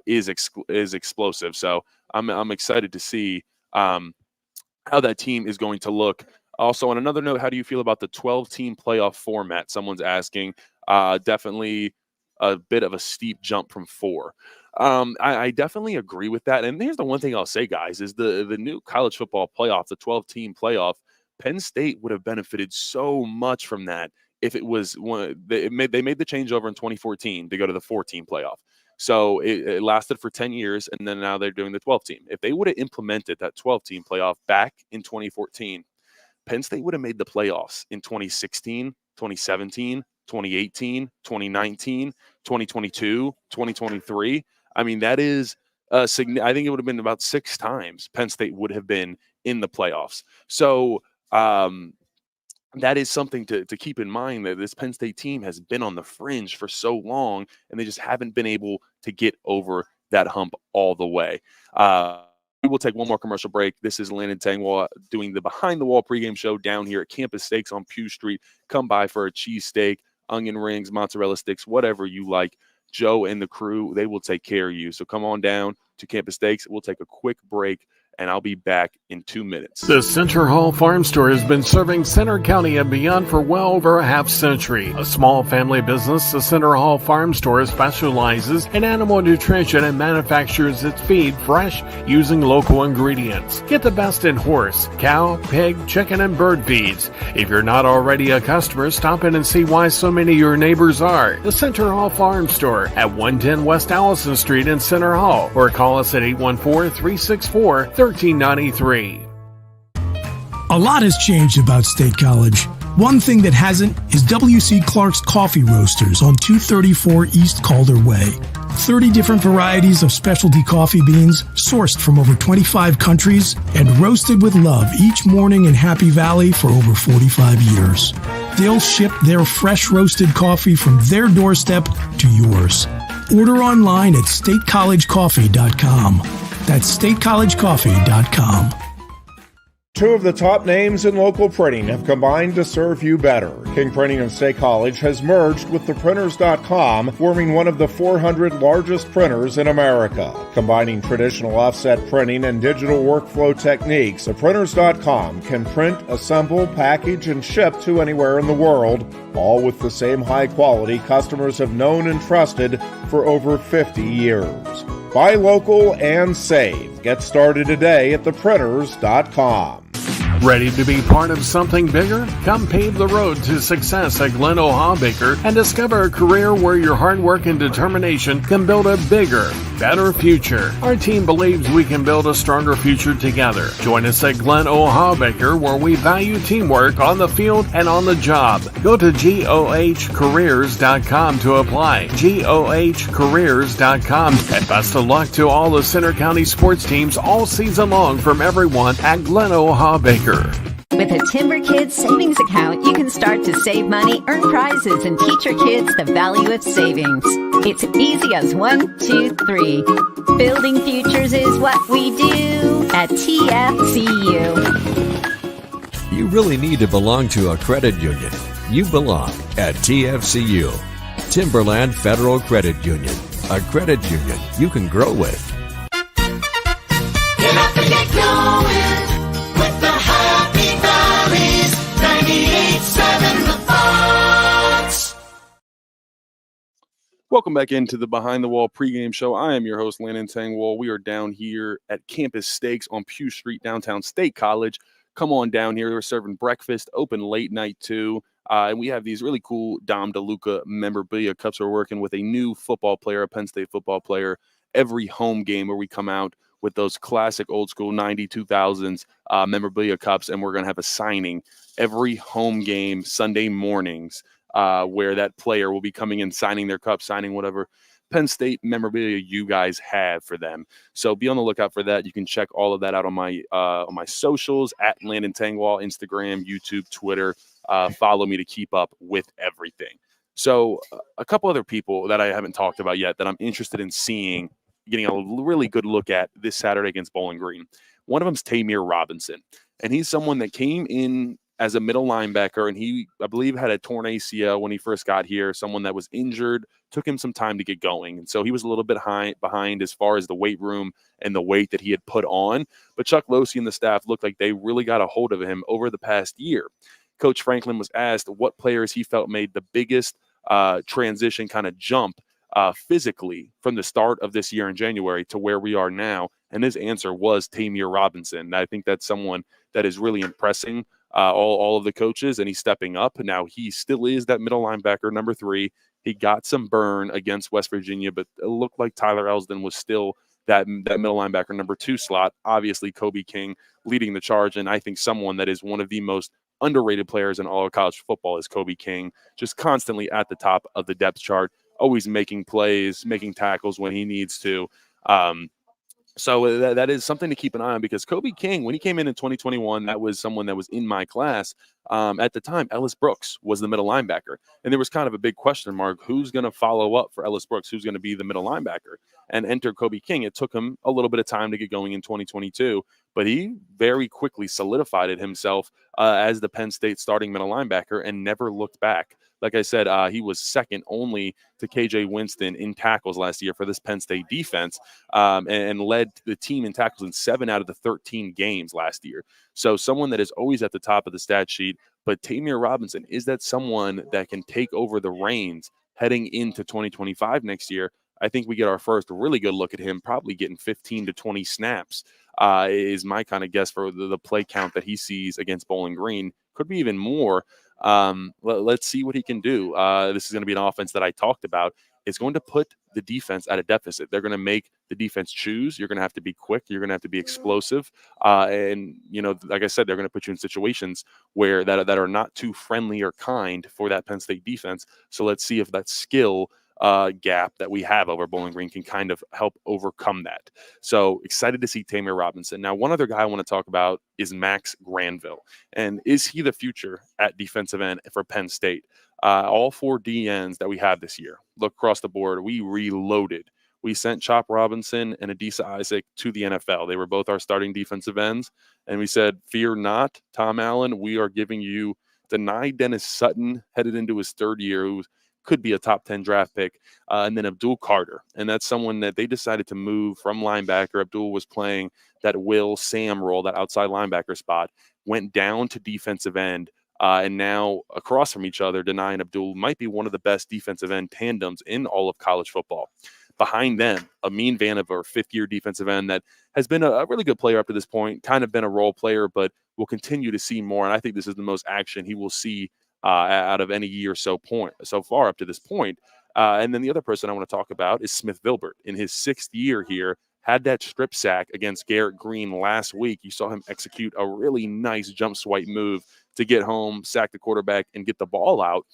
is explosive. So I'm excited to see how that team is going to look. Also, on another note, how do you feel about the 12-team playoff format? Someone's asking. Definitely a bit of a steep jump from 4. I definitely agree with that. And here's the one thing I'll say, guys, is the new college football playoff, the 12-team playoff, Penn State would have benefited so much from that if it was they made the changeover in 2014 to go to the 4-team playoff. So it lasted for 10 years, and then now they're doing the 12-team. If they would have implemented that 12-team playoff back in 2014, Penn State would have made the playoffs in 2016, 2017, 2018, 2019, 2022, 2023. I mean, that is I think it would have been about 6 times Penn State would have been in the playoffs. So that is something to keep in mind, that this Penn State team has been on the fringe for so long, and they just haven't been able to get over that hump all the way. We will take one more commercial break. This is Landon Tangwall doing the Behind the Wall pregame show down here at Campus Steaks on Pew Street. Come by for a cheesesteak, onion rings, mozzarella sticks, whatever you like. Joe and the crew, they will take care of you. So come on down to Campus Steaks. We'll take a quick break, and I'll be back in 2 minutes. The Center Hall Farm Store has been serving Center County and beyond for well over a half century. A small family business, the Center Hall Farm Store specializes in animal nutrition and manufactures its feed fresh using local ingredients. Get the best in horse, cow, pig, chicken, and bird feeds. If you're not already a customer, stop in and see why so many of your neighbors are. The Center Hall Farm Store at 110 West Allison Street in Center Hall, or call us at 814-364-1393. A lot has changed about State College. One thing that hasn't is W.C. Clark's Coffee Roasters on 234 East Calder Way. 30 different varieties of specialty coffee beans sourced from over 25 countries and roasted with love each morning in Happy Valley for over 45 years. They'll ship their fresh roasted coffee from their doorstep to yours. Order online at statecollegecoffee.com. That's statecollegecoffee.com. Two of the top names in local printing have combined to serve you better. King Printing of State College has merged with theprinters.com, forming one of the 400 largest printers in America. Combining traditional offset printing and digital workflow techniques, theprinters.com can print, assemble, package, and ship to anywhere in the world, all with the same high quality customers have known and trusted for over 50 years. Buy local and save. Get started today at theprinters.com. Ready to be part of something bigger? Come pave the road to success at Glen O'Habaker and discover a career where your hard work and determination can build a bigger, better future. Our team believes we can build a stronger future together. Join us at Glen O'Habaker, where we value teamwork on the field and on the job. Go to GOHcareers.com to apply. GOHcareers.com. And best of luck to all the Center County sports teams all season long from everyone at Glen O'Habaker. With a Timber Kids savings account, you can start to save money, earn prizes, and teach your kids the value of savings. It's easy as 1, 2, 3. Building futures is what we do at TFCU. You really need to belong to a credit union. You belong at TFCU, Timberland Federal Credit Union, a credit union you can grow with. Get up and get going with the Happy Valleys 98.7 The Fox. Welcome back into the Behind the Wall pregame show. I am your host, Landon Tangwall. We are down here at Campus Steaks on Pew Street, downtown State College. Come on down here. We're serving breakfast, open late night too. And we have these really cool Dom DeLuca memorabilia cups. We're working with a new football player, a Penn State football player, every home game where we come out with those classic old school 90s, 2000s memorabilia cups. And we're going to have a signing every home game Sunday mornings where that player will be coming in, signing their cup, signing whatever Penn State memorabilia you guys have for them. So be on the lookout for that. You can check all of that out on my socials at Landon Tangwall, Instagram, YouTube, Twitter. Follow me to keep up with everything. So a couple other people that I haven't talked about yet that I'm interested in seeing, getting a really good look at this Saturday against Bowling Green. One of them is Tamir Robinson, and he's someone that came in as a middle linebacker, and he, I believe, had a torn ACL when he first got here, someone that was injured, took him some time to get going. And so he was a little bit behind as far as the weight room and the weight that he had put on. But Chuck Losey and the staff looked like they really got a hold of him over the past year. Coach Franklin was asked what players he felt made the biggest transition kind of jump physically from the start of this year in January to where we are now. And his answer was Tamir Robinson. I think that's someone that is really impressing all of the coaches, and he's stepping up. Now, he still is that middle linebacker, number 3. He got some burn against West Virginia, but it looked like Tyler Elsdon was still that middle linebacker, number 2 slot. Obviously, Kobe King leading the charge, and I think someone that is one of the most underrated players in all of college football is Kobe King, just constantly at the top of the depth chart, always making plays, making tackles when he needs to. So that is something to keep an eye on, because Kobe King, when he came in 2021, that was someone that was in my class. At the time, Ellis Brooks was the middle linebacker. And there was kind of a big question mark. Who's going to follow up for Ellis Brooks? Who's going to be the middle linebacker? And enter Kobe King. It took him a little bit of time to get going in 2022, but he very quickly solidified it himself as the Penn State starting middle linebacker and never looked back. Like I said, he was second only to KJ Winston in tackles last year for this Penn State defense, and led the team in tackles in 7 out of the 13 games last year. So someone that is always at the top of the stat sheet. But Tamir Robinson, is that someone that can take over the reins heading into 2025 next year? I think we get our first really good look at him, probably getting 15 to 20 snaps is my kind of guess for the play count that he sees against Bowling Green. Could be even more. Let's see what he can do. This is going to be an offense that I talked about. It's going to put the defense at a deficit. They're going to make the defense choose. You're going to have to be quick. You're going to have to be explosive. And, like I said, they're going to put you in situations where that are not too friendly or kind for that Penn State defense. So let's see if that skill gap that we have over Bowling Green can kind of help overcome that. So excited to see Tamir Robinson. Now, one other guy I want to talk about is Max Granville. And is he the future at defensive end for Penn State? All 4 DNs that we have this year, look across the board, we reloaded we sent Chop Robinson and Adisa Isaac to the NFL. They were both our starting defensive ends. And we said, fear not, Tom Allen, we are giving you Denai Dennis Sutton headed into his third year, who could be a top 10 draft pick, and then Abdul Carter. And that's someone that they decided to move from linebacker. Abdul was playing that Will Sam role, that outside linebacker spot, went down to defensive end. And now across from each other, Denai and Abdul might be one of the best defensive end tandems in all of college football. Behind them, Amin Vanover, fifth-year defensive end that has been a really good player up to this point, kind of been a role player, but will continue to see more. And I think this is the most action he will see out of any year so far up to this point. And then the other person I want to talk about is Smith Vilbert. In his sixth year here, had that strip sack against Garrett Green last week. You saw him execute a really nice jump swipe move to get home, sack the quarterback, and get the ball out.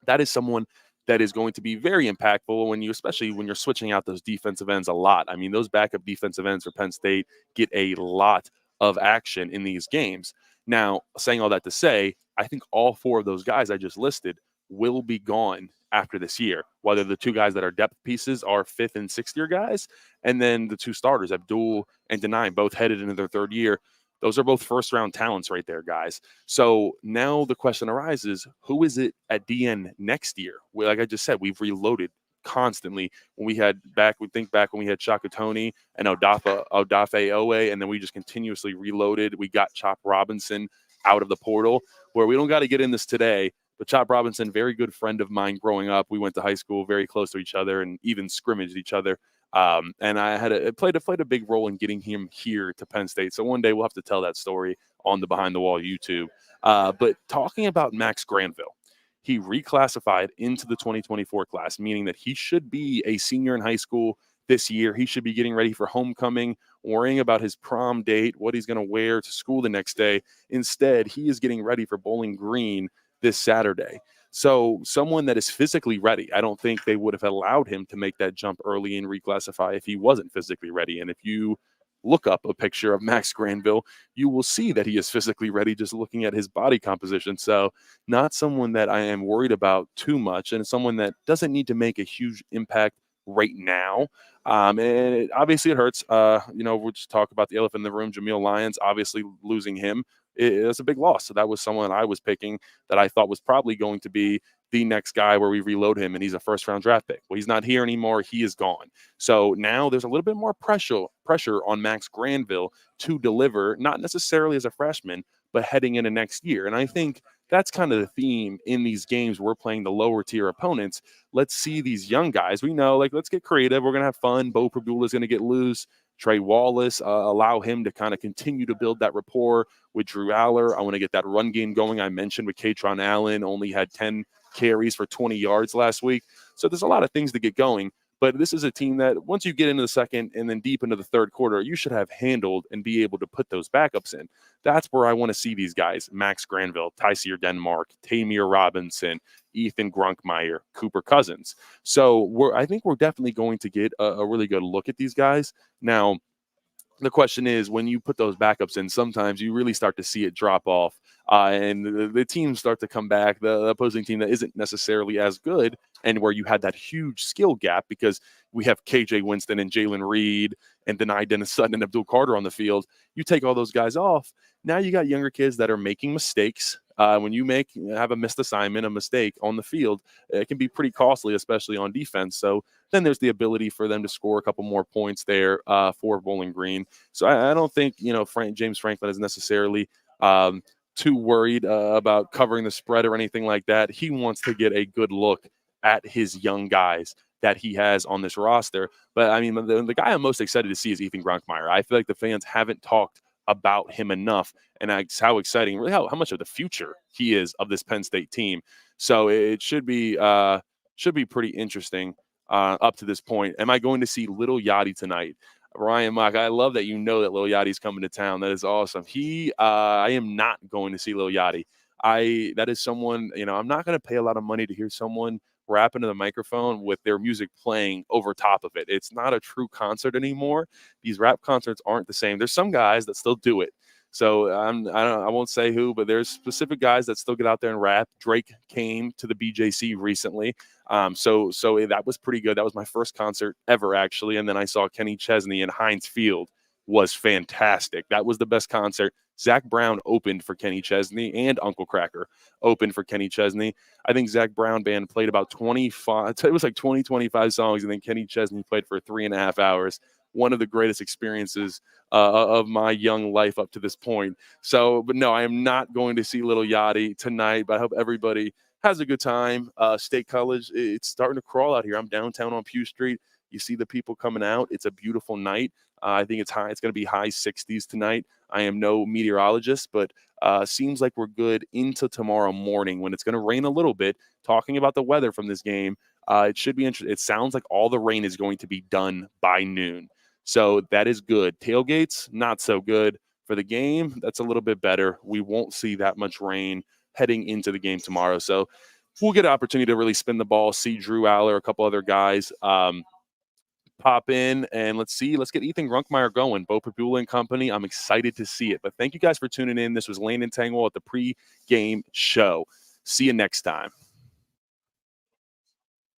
That is someone that is going to be very impactful especially when you're switching out those defensive ends a lot. I mean, those backup defensive ends for Penn State get a lot of action in these games. Now, saying all that to say, I think all four of those guys I just listed will be gone after this year, whether the two guys that are depth pieces are fifth and sixth year guys, and then the two starters, Abdul and Denai, both headed into their third year. Those are both first-round talents right there, guys. So now the question arises, who is it at DN next year? Well, like I just said, we've reloaded constantly. When we think back when we had Shaka Tony and Odafe Owe, and then we just continuously reloaded. We got Chop Robinson out of the portal, where we don't got to get in this today, but Chop Robinson, very good friend of mine growing up. We went to high school very close to each other and even scrimmaged each other. And I had it played a big role in getting him here to Penn State. So one day we'll have to tell that story on the Behind the Wall YouTube. But talking about Max Granville, he reclassified into the 2024 class, meaning that he should be a senior in high school this year. He should be getting ready for homecoming, worrying about his prom date, what he's going to wear to school the next day. Instead, he is getting ready for Bowling Green this Saturday. So someone that is physically ready, I don't think they would have allowed him to make that jump early and reclassify if he wasn't physically ready. And if you look up a picture of Max Granville, you will see that he is physically ready just looking at his body composition. So not someone that I am worried about too much, and someone that doesn't need to make a huge impact right now. And obviously it hurts. We'll just talk about the elephant in the room, Jameel Lyons, obviously losing him. It's a big loss. So that was someone I was picking that I thought was probably going to be the next guy where we reload him, and he's a first-round draft pick. Well, he's not here anymore. He is gone. So now there's a little bit more pressure on Max Granville to deliver, not necessarily as a freshman, but heading into next year. And I think that's kind of the theme in these games. We're playing the lower-tier opponents. Let's see these young guys. We know, let's get creative. We're going to have fun. Bo Prabula is going to get loose. Trey Wallace, allow him to kind of continue to build that rapport with Drew Aller. I want to get that run game going. I mentioned with Katron Allen, only had 10 carries for 20 yards last week. So there's a lot of things to get going. But this is a team that once you get into the second and then deep into the third quarter, you should have handled and be able to put those backups in. That's where I want to see these guys: Max Granville, Tysier Denmark, Tamir Robinson, Ethan Grunkmeyer, Cooper Cousins. So I think we're definitely going to get a really good look at these guys. Now, the question is, when you put those backups in, sometimes you really start to see it drop off, and the teams start to come back, the opposing team that isn't necessarily as good, and where you had that huge skill gap because we have KJ Winston and Jalen Reed and Denai Dennis Sutton and Abdul Carter on the field. You take all those guys off. Now you got younger kids that are making mistakes. When you have a missed assignment, a mistake on the field, it can be pretty costly, especially on defense. So then there's the ability for them to score a couple more points there for Bowling Green. So I don't think, James Franklin is necessarily too worried about covering the spread or anything like that. He wants to get a good look at his young guys that he has on this roster. But, I mean, the guy I'm most excited to see is Ethan Grunkmeyer. I feel like the fans haven't talked about him enough, and how exciting, really how much of the future he is of this Penn State team. So it should be pretty interesting up to this point. Am I going to see Little Yachty tonight? Ryan Mock, I love that that Little Yachty's coming to town. That is awesome. I am not going to see Little Yachty. That is someone, I'm not going to pay a lot of money to hear someone rap into the microphone with their music playing over top of it. It's not a true concert anymore. These rap concerts aren't the same. There's some guys that still do it, So I won't say who, but there's specific guys that still get out there and rap. Drake came to the BJC recently. So that was pretty good. That was my first concert ever, actually. And then I saw Kenny Chesney in Heinz Field. Was fantastic. That was the best concert. Zach Brown opened for Kenny Chesney, and Uncle Cracker opened for Kenny Chesney. I think Zach Brown band played about 25, it was like 20, 25 songs, and then Kenny Chesney played for 3.5 hours. One of the greatest experiences of my young life up to this point. So, but no, I am not going to see Little Yachty tonight, but I hope everybody has a good time. State College, it's starting to crawl out here. I'm downtown on Pew Street. You see the people coming out. It's a beautiful night. I think it's high. It's going to be high 60s tonight. I am no meteorologist, but seems like we're good into tomorrow morning when it's going to rain a little bit. Talking about the weather from this game, it should be interesting. It sounds like all the rain is going to be done by noon. So that is good. Tailgates, not so good. For the game, that's a little bit better. We won't see that much rain heading into the game tomorrow. So we'll get an opportunity to really spin the ball, see Drew Aller, a couple other guys pop in, and let's get Ethan Grunkmeyer going. Bo Pabula and company. I'm excited to see it. But thank you guys for tuning in. This was Landon Tangwell at the pregame show. See you next time.